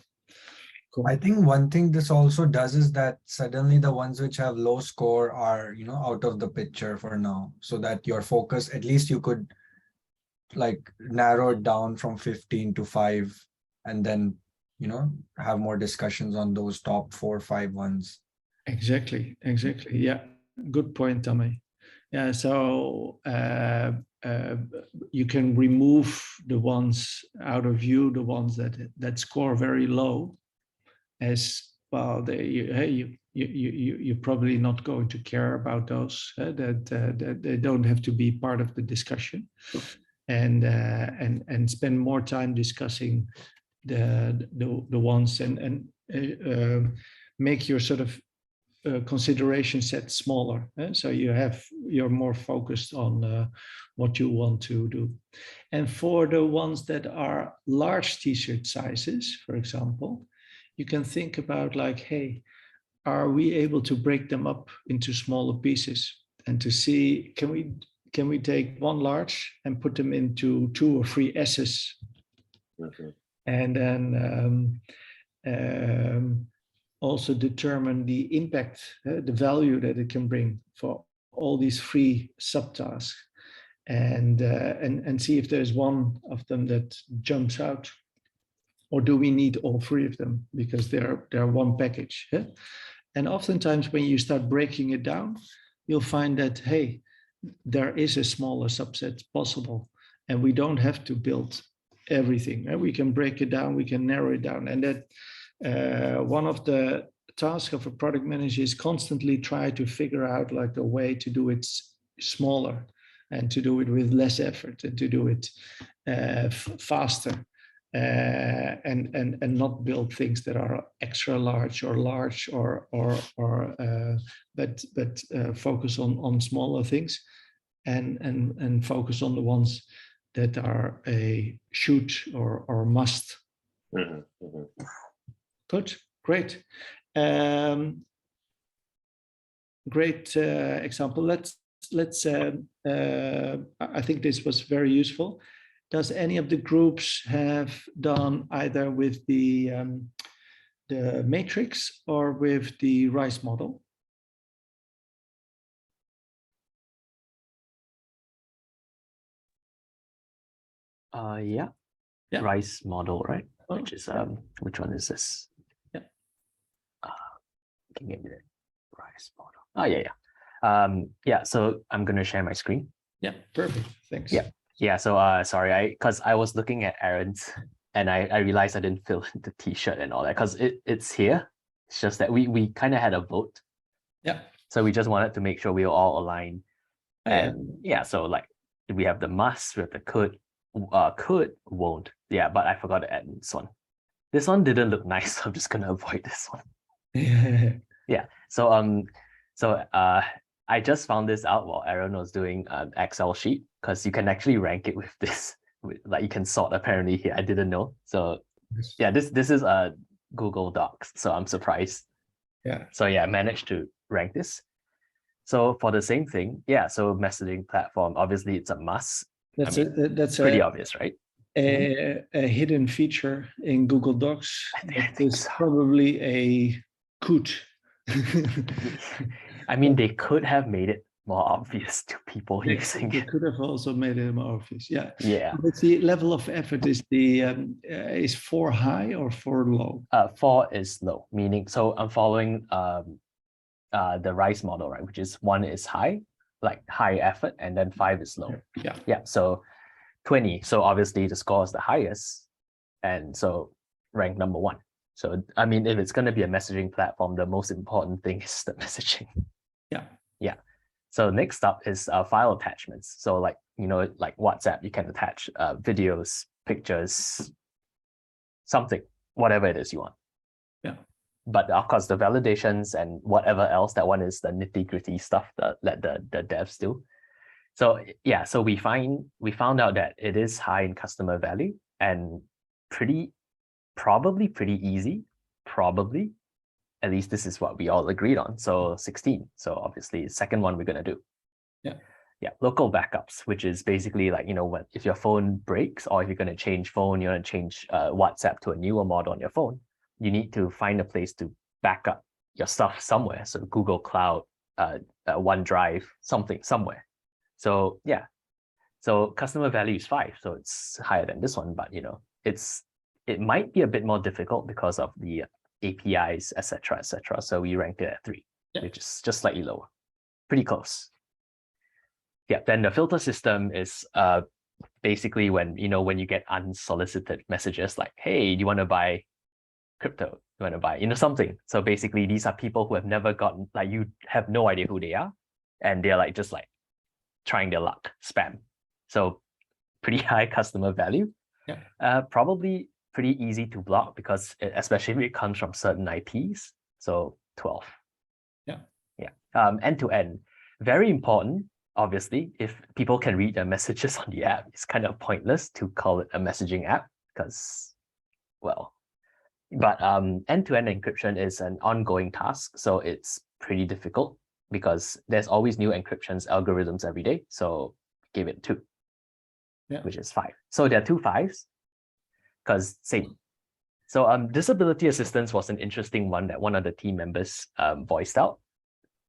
Cool. I think one thing this also does is that suddenly the ones which have low score are, out of the picture for now, so that your focus, at least you could like narrow it down from 15 to 5, and then, have more discussions on those top 4 or 5 ones. Exactly. Yeah, good point, Tommy. Yeah, so you can remove the ones out of view, the ones that score very low, as well. You're probably not going to care about those. That they don't have to be part of the discussion, and spend more time discussing the ones, and make your sort of consideration set smaller, so you're more focused on what you want to do. And for the ones that are large t-shirt sizes, for example, you can think about like, hey, are we able to break them up into smaller pieces, and to see, can we take one large and put them into 2 or 3 S's, and then also determine the impact, the value that it can bring for all these 3 subtasks, and see if there's one of them that jumps out, or do we need all 3 of them because they're one package. And oftentimes when you start breaking it down, you'll find that, hey, there is a smaller subset possible, and we don't have to build everything. We can break it down, we can narrow it down, and that one of the tasks of a product manager is constantly try to figure out like a way to do it smaller, and to do it with less effort, and to do it faster, and not build things that are extra large, but focus on smaller things, and focus on the ones that are a should or must. Good, great. Great example. Let's I think this was very useful. Does any of the groups have done either with the matrix or with the RICE model? Yeah. RICE model, right? Which is which one is this? Yeah. Give me a minute. RICE model. Oh yeah. Yeah, so I'm gonna share my screen. Yeah, perfect. Thanks. Yeah, so sorry, because I was looking at Aaron's, and I realized I didn't fill in the t-shirt and all that, because it's here. It's just that we kind of had a vote. Yeah. So we just wanted to make sure we were all aligned. And yeah, so like we have the must, we have the could, won't. Yeah, but I forgot to add this one. This one didn't look nice, so I'm just gonna avoid this one. Yeah. So I just found this out while Aaron was doing an Excel sheet, because you can actually rank it with this. Like you can sort apparently here. I didn't know. So yeah, this is a Google Docs. So I'm surprised. Yeah. So yeah, I managed to rank this. So for the same thing, yeah. So messaging platform, obviously it's a must. That's pretty obvious, right? A hidden feature in Google Docs. It's probably a could. I mean, they could have made it more obvious to people using They it. could have also made it more obvious. Yeah. Yeah. But the level of effort is is 4 high or 4 low? 4 is low, meaning, so I'm following the RICE model, right? Which is 1 is high, like high effort, and then 5 is low. Yeah. Yeah. So 20. So obviously the score is the highest, and so rank number 1. So I mean, if it's going to be a messaging platform, the most important thing is the messaging. Yeah. Yeah. So next up is file attachments. So like, like WhatsApp, you can attach videos, pictures, something, whatever it is you want. Yeah. But of course, the validations and whatever else, that one is the nitty-gritty stuff that the devs do. So yeah, so we found out that it is high in customer value and probably pretty easy, probably. At least this is what we all agreed on. So 16. So obviously the second one we're gonna do. Yeah. Yeah, local backups, which is basically like, if your phone breaks, or if you're gonna change phone, you want to change WhatsApp to a newer model on your phone, you need to find a place to back up your stuff somewhere. So Google Cloud, OneDrive, something somewhere. So yeah, so customer value is 5, so it's higher than this one, but it might be a bit more difficult because of the APIs, etc., etc. So we ranked it at 3, which is just slightly lower, pretty close. Yeah. Then the filter system is basically when you get unsolicited messages like, hey, do you want to buy crypto? You want to buy something? So basically, these are people who have never gotten, like, you have no idea who they are, and they're like just like trying their luck, spam. So pretty high customer value. Yeah. Probably pretty easy to block because especially if it comes from certain IPs. So 12. Yeah. Yeah. End to end, very important. Obviously, if people can read the messages on the app, it's kind of pointless to call it a messaging app because, well, but end-to-end encryption is an ongoing task. So it's pretty difficult because there's always new encryptions algorithms every day. So give it 2, which is 5. So there are 2 5s because same. So disability assistance was an interesting one that one of the team members voiced out.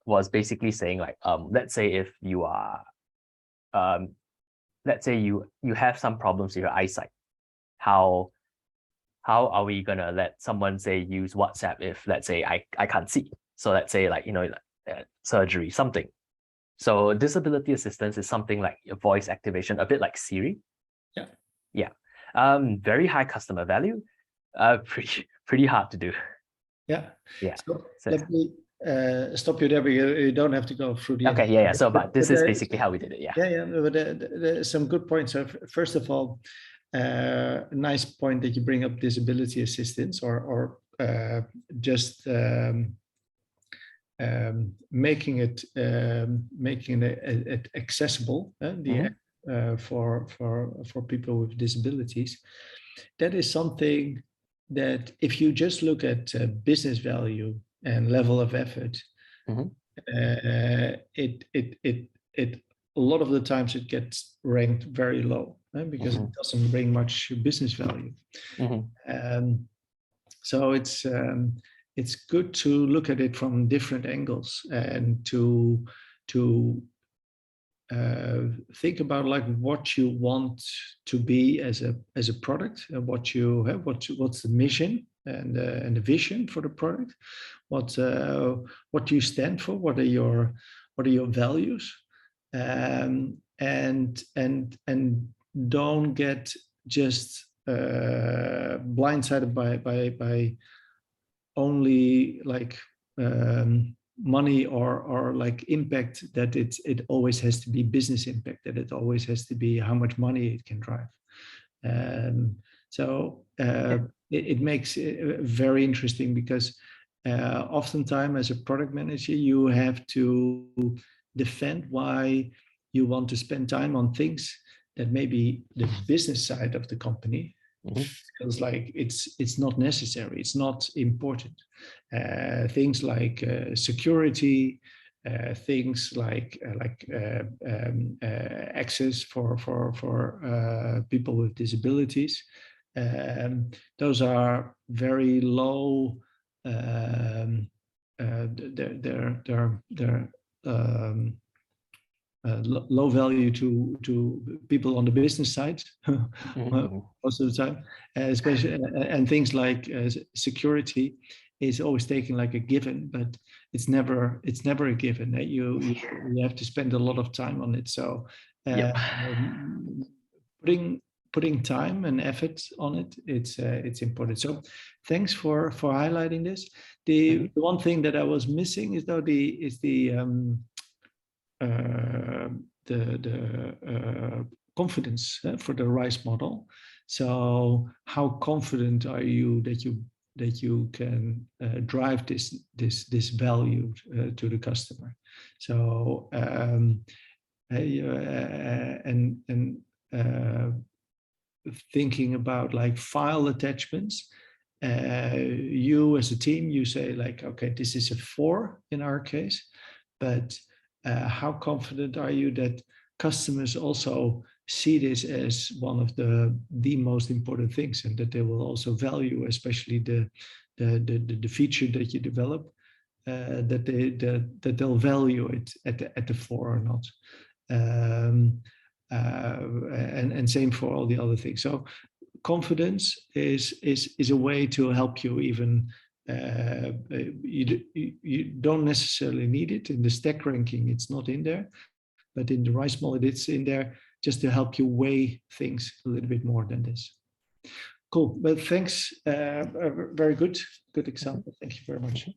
Was basically saying like, let's say if you are, let's say you have some problems with your eyesight, how are we gonna let someone say use WhatsApp if let's say I can't see? So let's say like surgery, something. So disability assistance is something like your voice activation, a bit like Siri. Yeah. Very high customer value. Pretty hard to do. Yeah. So So let me stop you there, but you don't have to go through the. Okay. Yeah. So, but this is basically how we did it. Yeah. Yeah. But there's some good points. So first of all, a nice point that you bring up disability assistance or just making it accessible for people with disabilities. That is something that if you just look at business value and level of effort, it a lot of the times it gets ranked very low because it doesn't bring much business value. So it's good to look at it from different angles and to think about like what you want to be as a product, and what you have, what's the mission and the vision for the product, what you stand for, what are your values, and don't get just blindsided by only like money or like impact, that it always has to be business impact, that it always has to be how much money it can drive. So it makes it very interesting because oftentimes as a product manager, you have to defend why you want to spend time on things that maybe the business side of the company feels like it's not necessary, it's not important. Things like security, things like access for people with disabilities. Those are very low. They're low value to people on the business side most of the time, especially, and things like security is always taken like a given, but it's never a given. You have to spend a lot of time on it. So putting time and effort on it, it's important. So thanks for highlighting this. The one thing that I was missing is the confidence for the RISE model. So how confident are you that you can drive this value to the customer? So thinking about like file attachments, you as a team, you say like, okay, this is a 4 in our case, but how confident are you that customers also see this as one of the most important things, and that they will also value, especially the feature that you develop, that they'll value it at the fore or not. And same for all the other things. So confidence is a way to help you even. You don't necessarily need it in the stack ranking. It's not in there, but in the rice mullet, it's in there just to help you weigh things a little bit more than this. Cool. Well, thanks. Very good example. Thank you very much.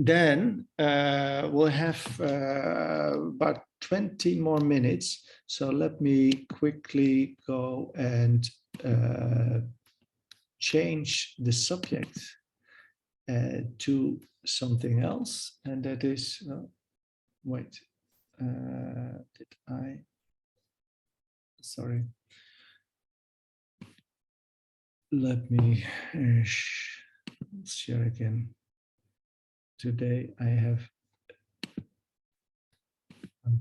Then we'll have about 20 more minutes. So let me quickly go and change the subject to something else. And that is, wait, did I? Sorry. Let me share again. Today I'm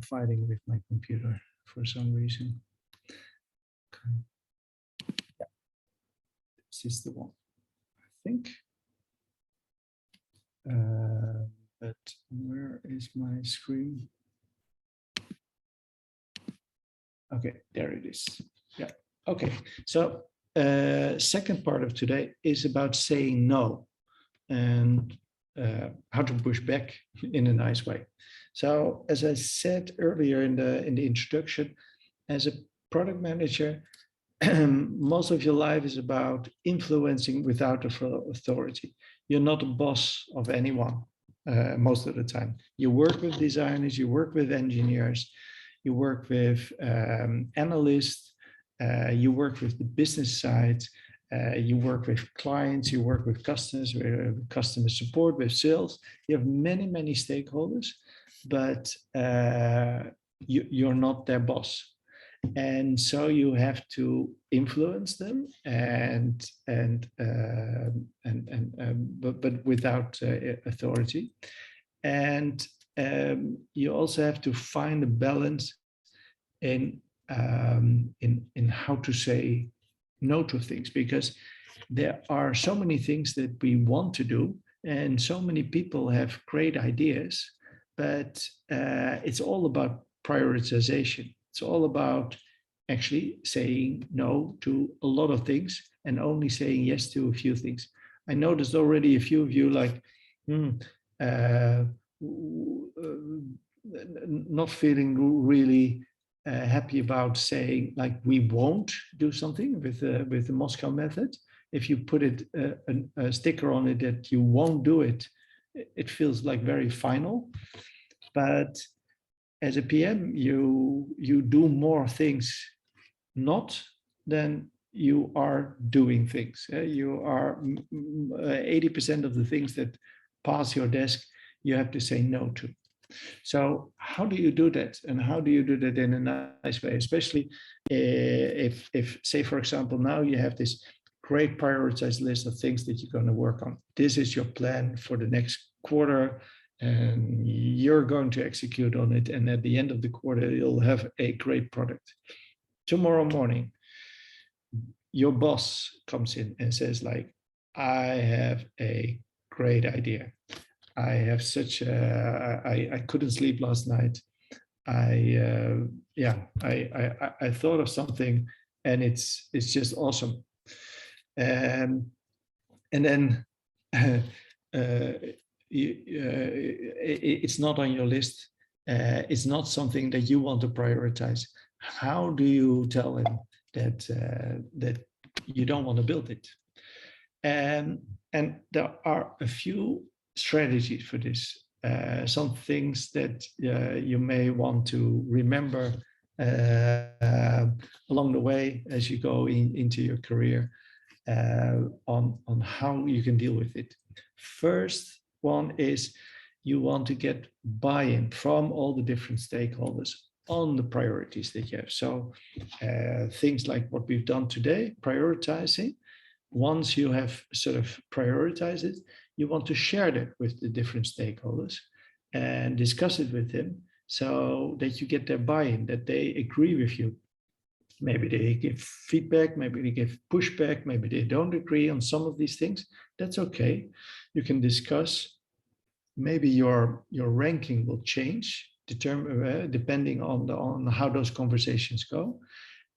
fighting with my computer for some reason. Okay. Yeah. This is the one, I think. But where is my screen? Okay, there it is. Yeah. Okay. So second part of today is about saying no and how to push back in a nice way. So as I said earlier in the introduction, as a product manager, most of your life is about influencing without authority. You're not a boss of anyone most of the time. You work with designers, you work with engineers, you work with analysts, you work with the business side, you work with clients, you work with customers, with customer support, with sales. You have many, many stakeholders, but you're not their boss. And so you have to influence them, but without authority. And you also have to find a balance in how to say no to things, because there are so many things that we want to do, and so many people have great ideas, but it's all about prioritization. It's all about actually saying no to a lot of things and only saying yes to a few things. I noticed already a few of you like, not feeling really happy about saying like we won't do something with the Moscow method. If you put it a sticker on it that you won't do it, it feels like very final. But as a PM, you do more things not than you are doing things. You are 80% of the things that pass your desk, you have to say no to. So how do you do that? And how do you do that in a nice way? Especially if say, for example, now you have this great prioritized list of things that you're going to work on. This is your plan for the next quarter, and you're going to execute on it. And at the end of the quarter, you'll have a great product. Tomorrow morning, your boss comes in and says like, I have a great idea. I have such I couldn't sleep last night. I thought of something, and it's just awesome. And then it's not on your list. It's not something that you want to prioritize. How do you tell him that you don't want to build it? And there are a few strategies for this. Some things that you may want to remember along the way as you go into your career on how you can deal with it. First one is you want to get buy-in from all the different stakeholders on the priorities that you have. So things like what we've done today, prioritizing. Once you have sort of prioritized it, you want to share that with the different stakeholders and discuss it with them so that you get their buy-in, that they agree with you. Maybe they give feedback, maybe they give pushback, maybe they don't agree on some of these things. That's okay. You can discuss. Maybe your ranking will change, depending on how those conversations go,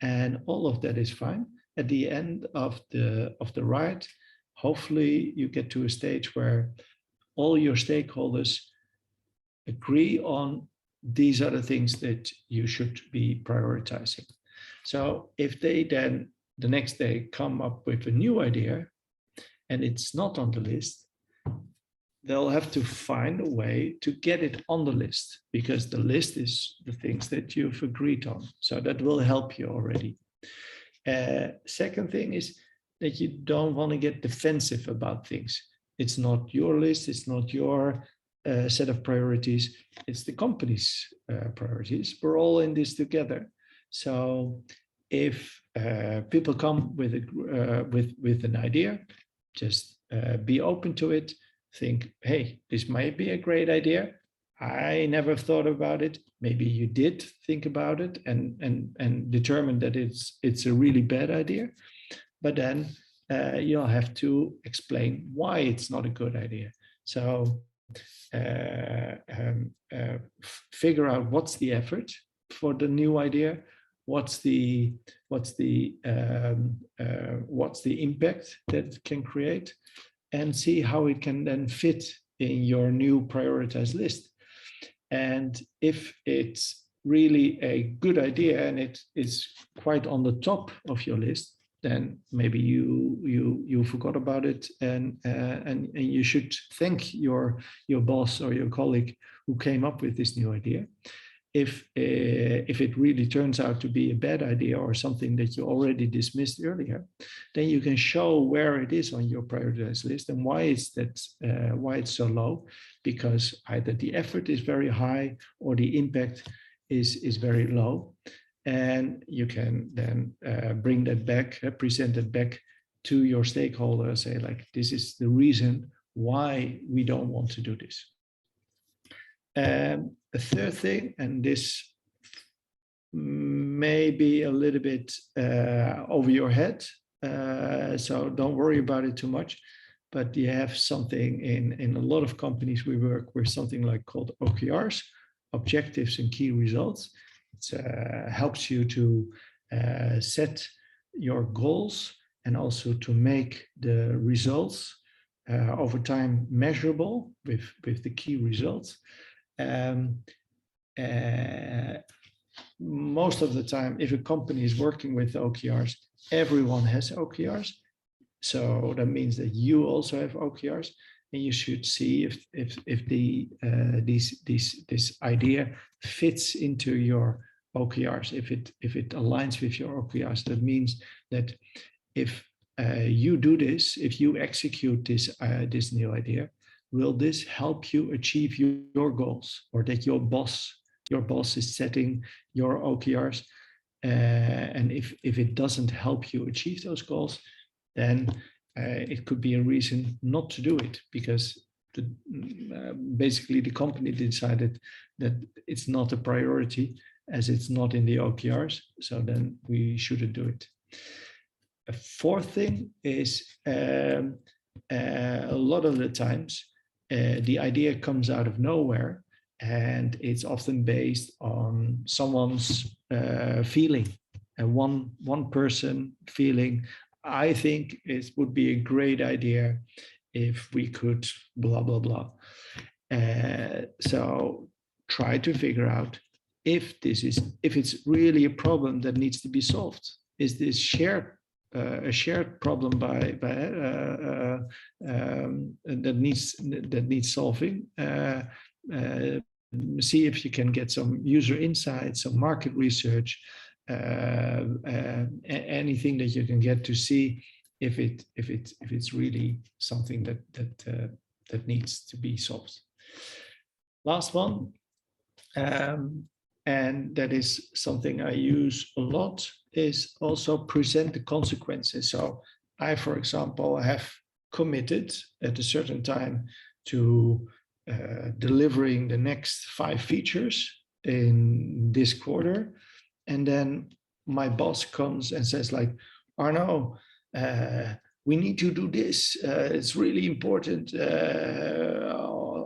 and all of that is fine. At the end of the ride, hopefully you get to a stage where all your stakeholders agree on these are the things that you should be prioritizing. So if they then the next day come up with a new idea and it's not on the list, they'll have to find a way to get it on the list, because the list is the things that you've agreed on. So that will help you already. Second thing is that you don't want to get defensive about things. It's not your list, it's not your set of priorities, it's the company's priorities. We're all in this together. So if people come with an idea, just be open to it. Think, hey, this might be a great idea. I never thought about it. Maybe you did think about it and determine that it's a really bad idea. But then you'll have to explain why it's not a good idea. So figure out what's the effort for the new idea, what's the impact that it can create, and see how it can then fit in your new prioritized list. And if it's really a good idea and it is quite on the top of your list, then maybe you forgot about it, and you should thank your boss or your colleague who came up with this new idea. If it really turns out to be a bad idea or something that you already dismissed earlier, then you can show where it is on your prioritized list and why it's so low, because either the effort is very high or the impact is very low. And you can then bring that back, present it back to your stakeholder, say like, this is the reason why we don't want to do this. A third thing, and this may be a little bit over your head, so don't worry about it too much, but you have something in a lot of companies we work with, something like called OKRs, objectives and key results. It helps you to set your goals and also to make the results over time measurable with the key results. Most of the time, if a company is working with OKRs, everyone has OKRs. So that means that you also have OKRs, and you should see if this idea fits into your OKRs. If it aligns with your OKRs, that means that if you do this, if you execute this new idea, will this help you achieve your goals, or that your boss is setting your OKRs? And if it doesn't help you achieve those goals, then it could be a reason not to do it, because basically the company decided that it's not a priority as it's not in the OKRs. So then we shouldn't do it. A fourth thing is a lot of the times the idea comes out of nowhere, and it's often based on someone's feeling, and one person feeling, I think it would be a great idea if we could blah blah blah. So try to figure out if it's really a problem that needs to be solved. Is this a shared problem that needs solving? See if you can get some user insights, some market research, anything that you can get to see if it's really something that needs to be solved. Last one, and that is something I use a lot, is also present the consequences. So I, for example, have committed at a certain time to delivering the next 5 features in this quarter, and then my boss comes and says like, Arno, we need to do this. It's really important.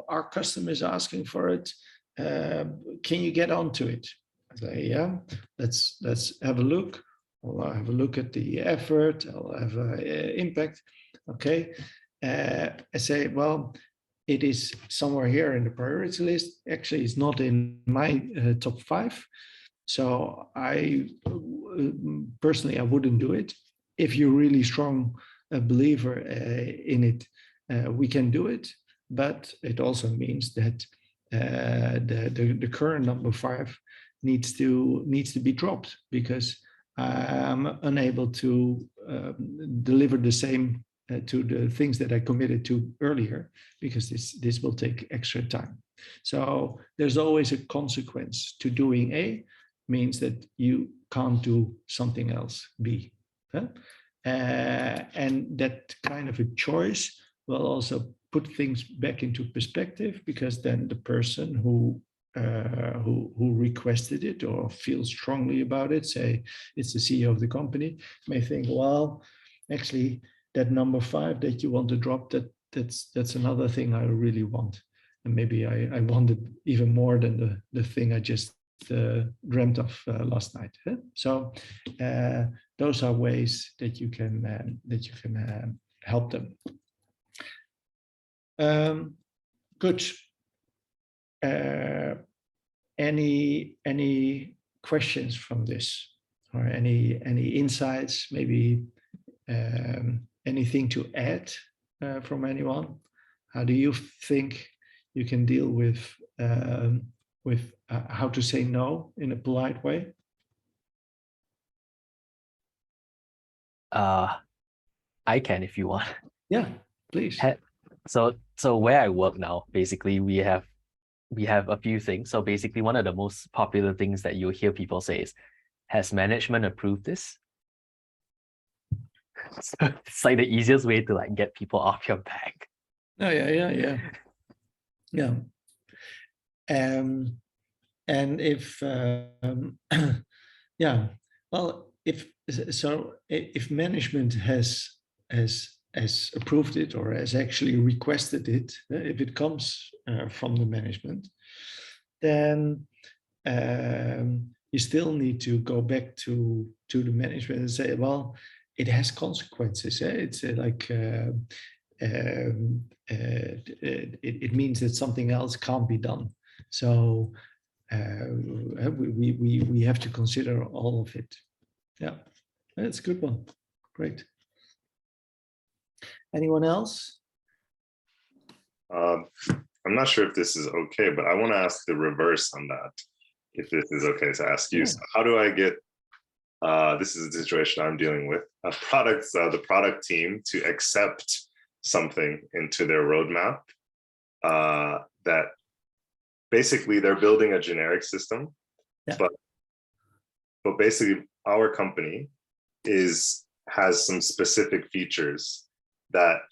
Our customer is asking for it. Can you get onto it? I say, yeah, let's have a look. I'll have a look at the effort. I'll have an impact. Okay. I say, well, it is somewhere here in the priority list. Actually, it's not in my top 5. So I personally, I wouldn't do it. If you're really strong believer in it, we can do it. But it also means that the current number 5 needs to be dropped, because I'm unable to deliver the same to the things that I committed to earlier, because this will take extra time. So there's always a consequence to doing A, means that you can't do something else, B. And that kind of a choice will also put things back into perspective, because then the person who requested it or feels strongly about it, say it's the CEO of the company, may think, well, actually that number 5 that you want to drop, that's another thing I really want, and maybe I want it even more than the thing I just dreamt of last night. So those are ways that you can help them. Good. Any questions from this, or any insights? Maybe anything to add from anyone? How do you think you can deal with how to say no in a polite way? I can if you want. Yeah, please. So where I work now, basically we have a few things. So basically one of the most popular things that you'll hear people say is, has management approved this? So it's like the easiest way to like get people off your back. Oh, yeah. And if yeah, well, if management has approved it, or has actually requested it, if it comes from the management, then you still need to go back to the management and say, well, it has consequences. It's like it means that something else can't be done. So we have to consider all of it. Yeah, that's a good one. Great. Anyone else? I'm not sure if this is okay, but I want to ask the reverse on that, if this is okay to ask you. Yeah. So how do I get, this is a situation I'm dealing with, the product team to accept something into their roadmap that basically they're building a generic system, yeah. but basically our company has some specific features that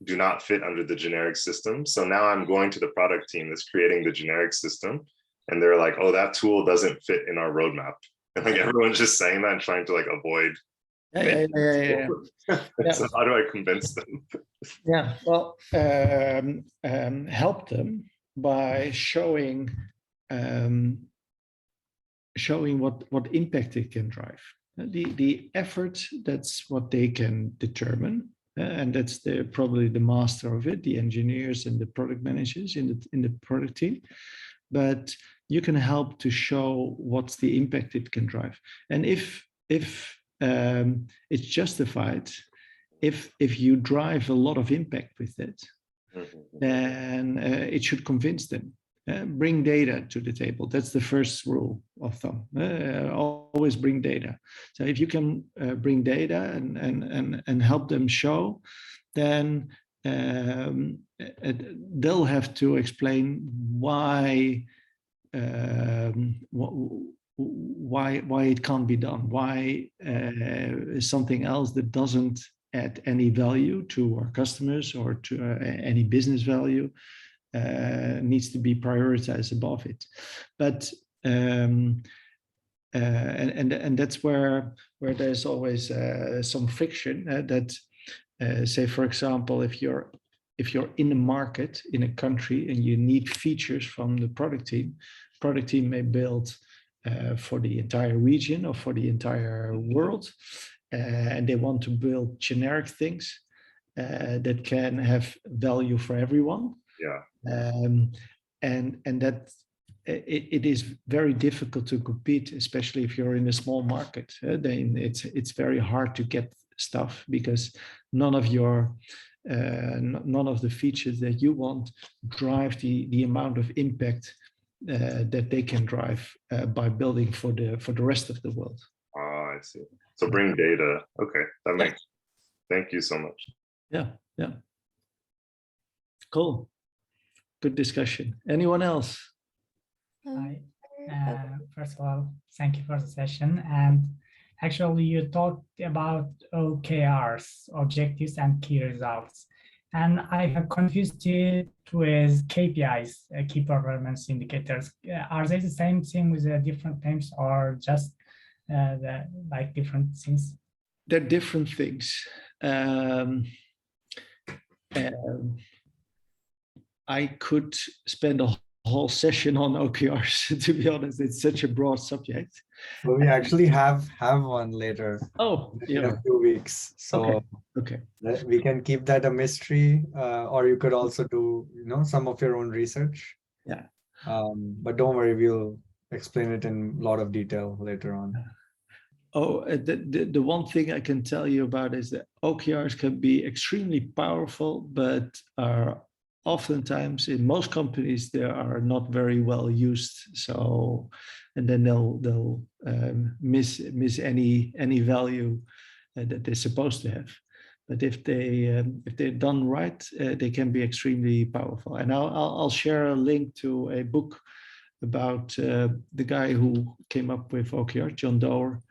do not fit under the generic system. So now I'm going to the product team that's creating the generic system, and they're like, oh, that tool doesn't fit in our roadmap. And like everyone's just saying that and trying to like avoid. Yeah. So how do I convince them? Yeah, well, help them by showing what impact it can drive. The effort, that's what they can determine, and that's probably the master of it, the engineers and the product managers in the product team. But you can help to show what's the impact it can drive, and if it's justified, if you drive a lot of impact with it, then it should convince them. Bring data to the table. That's the first rule of thumb. Always bring data. So if you can bring data and help them show, then they'll have to explain why it can't be done. Why something else that doesn't add any value to our customers or to any business value needs to be prioritized above it. But And that's where there's always some friction. That say, for example, if you're in a market in a country and you need features from the product team may build for the entire region or for the entire world, and they want to build generic things that can have value for everyone. Yeah. And that it is very difficult to compete, especially if you're in a small market. Then it's very hard to get stuff because none of the features that you want drive the amount of impact that they can drive by building for the rest of the world. Ah, I see. So bring data. Okay, that makes. Thank you so much. Yeah. Cool. Good discussion. Anyone else? Hi. First of all, thank you for the session. And actually, you talked about OKRs, objectives and key results. And I have confused it with KPIs, key performance indicators. Are they the same thing with different names or just like different things? They're different things. I could spend a whole session on OKRs, to be honest. It's such a broad subject. Well, we actually have one later. Oh, in a few weeks. So okay. We can keep that a mystery, or you could also do, some of your own research. Yeah. But don't worry, we'll explain it in a lot of detail later on. Oh, the one thing I can tell you about is that OKRs can be extremely powerful, but are oftentimes in most companies they are not very well used. So, and then they'll miss any value that they're supposed to have. But if they're done right, they can be extremely powerful. And I'll share a link to a book about the guy who came up with OKR, John Doerr.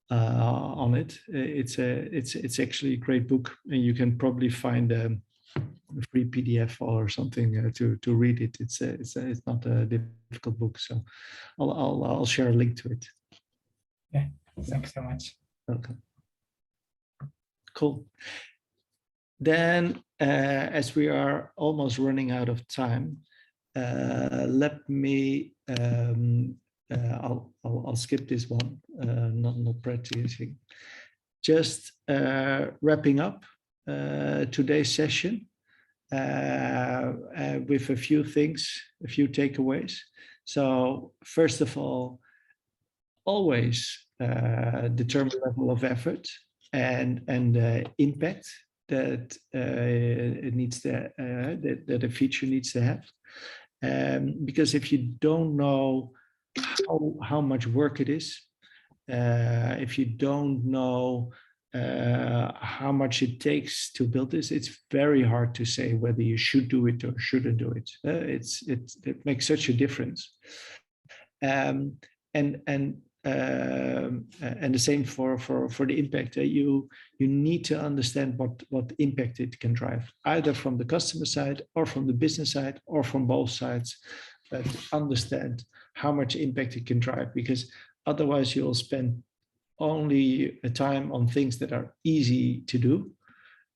On it. It's actually a great book, and you can probably find a free PDF or something to read it. It's not a difficult book, so I'll share a link to it. Yeah, thanks so much. Okay. Cool. Then, as we are almost running out of time, let me. I'll skip this one, not practicing. Just wrapping up today's session with a few things, a few takeaways. So first of all, always determine level of effort and impact that it needs to that a feature needs to have, because if you don't know how much work it is, if you don't know how much it takes to build this, it's very hard to say whether you should do it or shouldn't do it. It makes such a difference, and the same for the impact. You need to understand what impact it can drive, either from the customer side or from the business side or from both sides. But understand how much impact it can drive, because otherwise you'll spend only time on things that are easy to do,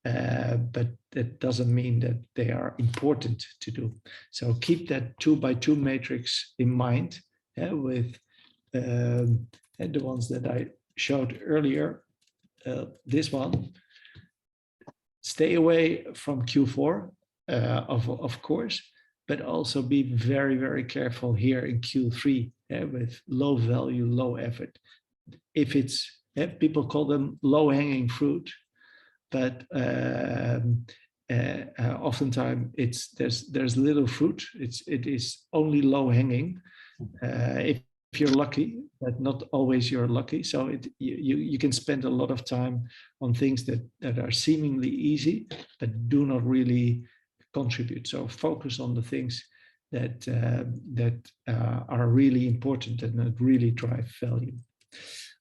but that doesn't mean that they are important to do. So keep that 2x2 matrix in mind, with the ones that I showed earlier. This one, stay away from Q4, of course, but also be very, very careful here in Q3 with low value, low effort. If it's, people call them low-hanging fruit, but oftentimes there's little fruit. It is only low-hanging if you're lucky, but not always you're lucky. So you can spend a lot of time on things that are seemingly easy, but do not really contribute. So focus on the things that are really important and that really drive value.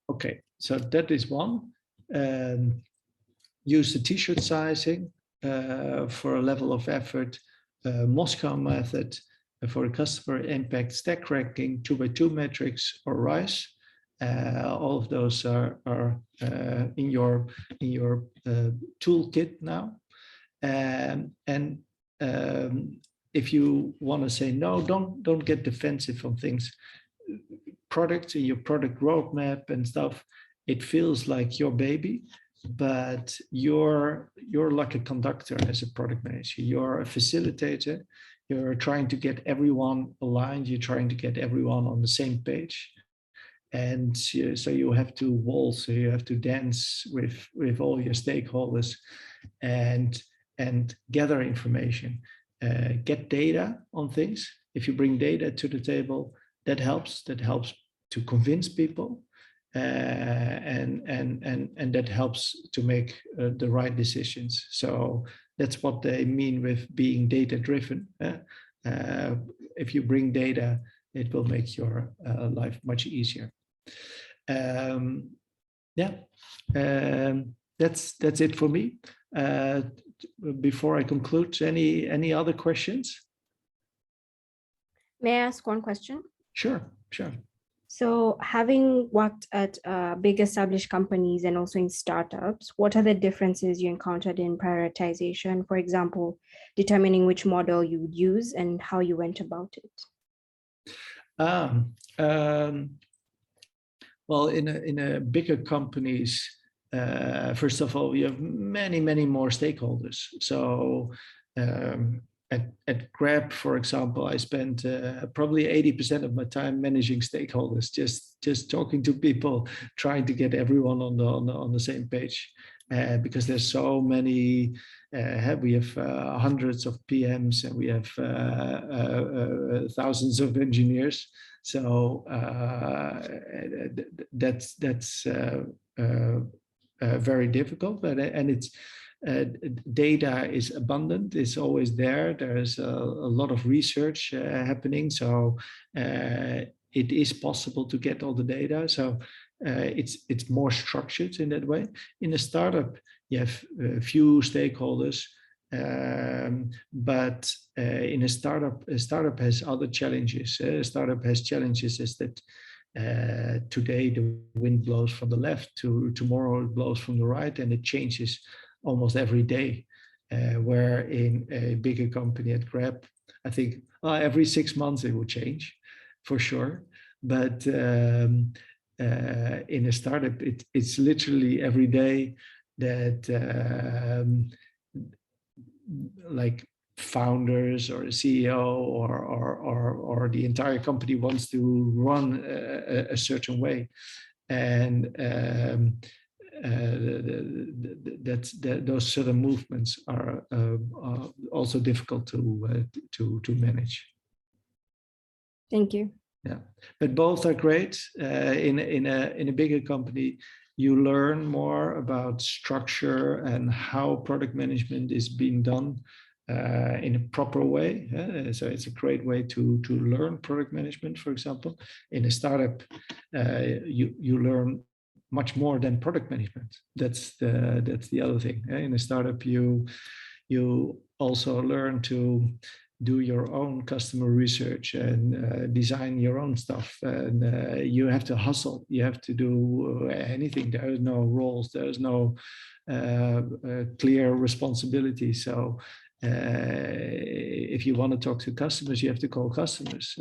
Okay, so that is one. Use the t-shirt sizing for a level of effort, Moscow method, for a customer impact, stack ranking, 2x2 metrics, or RISE. All of those are in your toolkit now. And if you want to say no, don't get defensive on things. Products in your product roadmap and stuff, it feels like your baby, but you're like a conductor as a product manager. You're a facilitator. You're trying to get everyone aligned. You're trying to get everyone on the same page. And so you have to waltz, so you have to dance with all your stakeholders and gather information, get data on things. If you bring data to the table, that helps to convince people, and that helps to make the right decisions. So that's what they mean with being data driven. If you bring data, it will make your life much easier. Yeah, that's it for me. Before I conclude, any other questions? May I ask one question? Sure. So having worked at big established companies and also in startups, what are the differences you encountered in prioritization? For example, determining which model you would use and how you went about it. Well, in a bigger companies, first of all, we have many more stakeholders. So at Grab, for example, I spent probably 80% of my time managing stakeholders, just talking to people, trying to get everyone on the same page, because there's so many. We have hundreds of PMs and we have thousands of engineers. So that's very difficult, and it's data is abundant. It's always there. There's a lot of research happening, so it is possible to get all the data. So it's more structured in that way. In a startup, you have a few stakeholders. But in a startup has other challenges. A startup has challenges is that today the wind blows from the left, tomorrow it blows from the right, and it changes almost every day. Where in a bigger company at Grab, I think every 6 months it will change, for sure. But in a startup, it's literally every day that like founders or a CEO or the entire company wants to run a certain way, and those sort of movements are also difficult to manage. Thank you. Yeah, but both are great. In a bigger company, you learn more about structure and how product management is being done in a proper way. So it's a great way to learn product management, for example. In a startup, you learn much more than product management. That's the other thing. In a startup, you also learn to do your own customer research and design your own stuff. And you have to hustle. You have to do anything. There is no roles. There is no clear responsibility. So if you want to talk to customers, you have to call customers.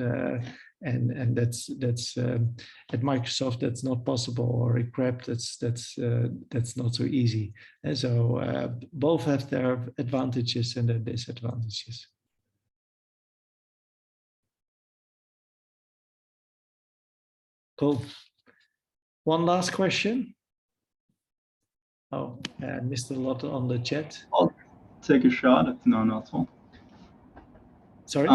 And that's at Microsoft that's not possible, or at Grab that's not so easy. And so both have their advantages and their disadvantages. Cool. One last question. Oh, I missed a lot on the chat. I'll take a shot if no one else will. Sorry?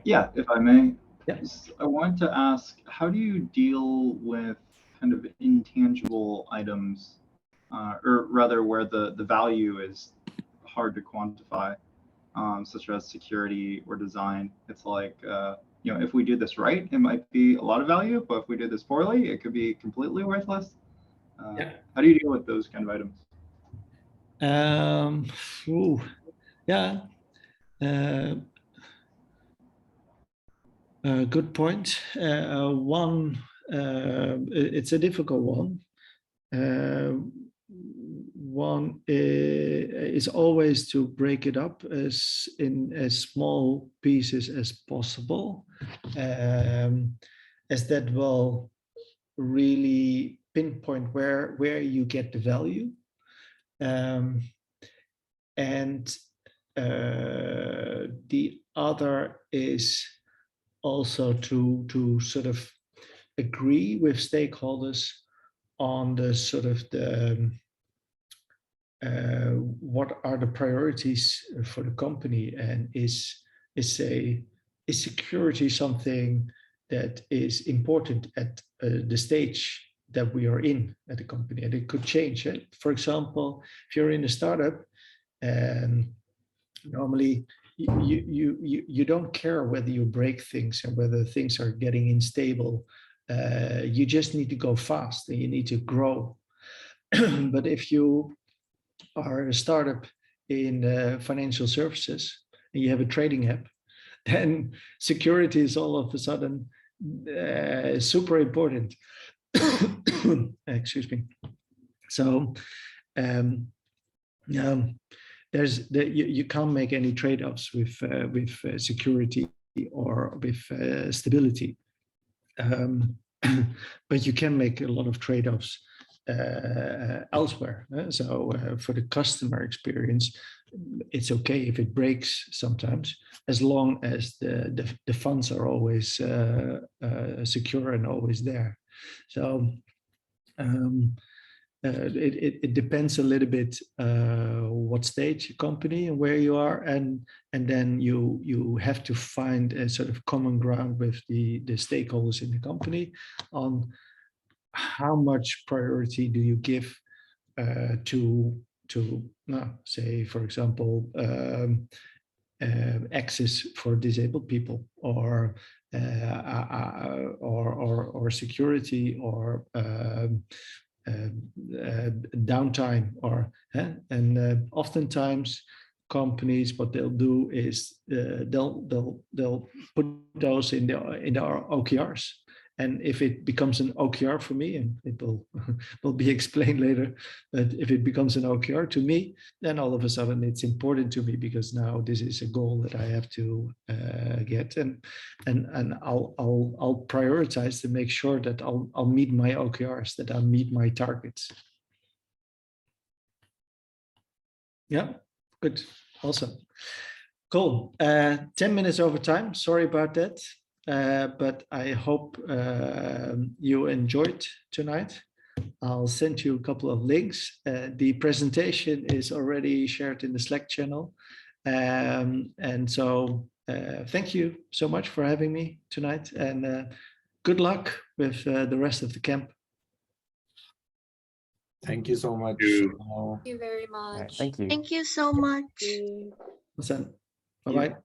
Yeah, if I may. Yes. I wanted to ask, how do you deal with kind of intangible items, or rather where the value is hard to quantify, such as security or design? It's like, if we do this right, it might be a lot of value, but if we do this poorly, it could be completely worthless. How do you deal with those kind of items? Good point. It's a difficult one. One is always to break it up as small pieces as possible, as that will really pinpoint where you get the value, and the other is also to sort of agree with stakeholders on the sort of what are the priorities for the company, and is security something that is important at the stage that we are in at the company, and it could change. For example, if you're in a startup, normally you don't care whether you break things and whether things are getting unstable. You just need to go fast and you need to grow. But if you are a startup in financial services and you have a trading app, then security is all of a sudden super important. Excuse me. So you can't make any trade-offs with security or with stability, but you can make a lot of trade-offs elsewhere. So for the customer experience, it's okay if it breaks sometimes, as long as the funds are always secure and always there. So it depends a little bit what stage your company and where you are, and then you have to find a sort of common ground with the stakeholders in the company on how much priority do you give to say, for example, access for disabled people, or security, or downtime, or and oftentimes companies, what they'll do is they'll put those in our OKRs. And if it becomes an OKR for me, and it will be explained later, but if it becomes an OKR to me, then all of a sudden it's important to me, because now this is a goal that I have to get, and I'll prioritize to make sure that I'll meet my OKRs, that I'll meet my targets. Yeah, good, awesome, cool. 10 minutes over time. Sorry about that. But I hope you enjoyed tonight. I'll send you a couple of links. The presentation is already shared in the Slack channel. And so thank you so much for having me tonight, and good luck with the rest of the camp. Thank you so much. Thank you very much. Right, thank you. Thank you so much. Awesome. Bye-bye.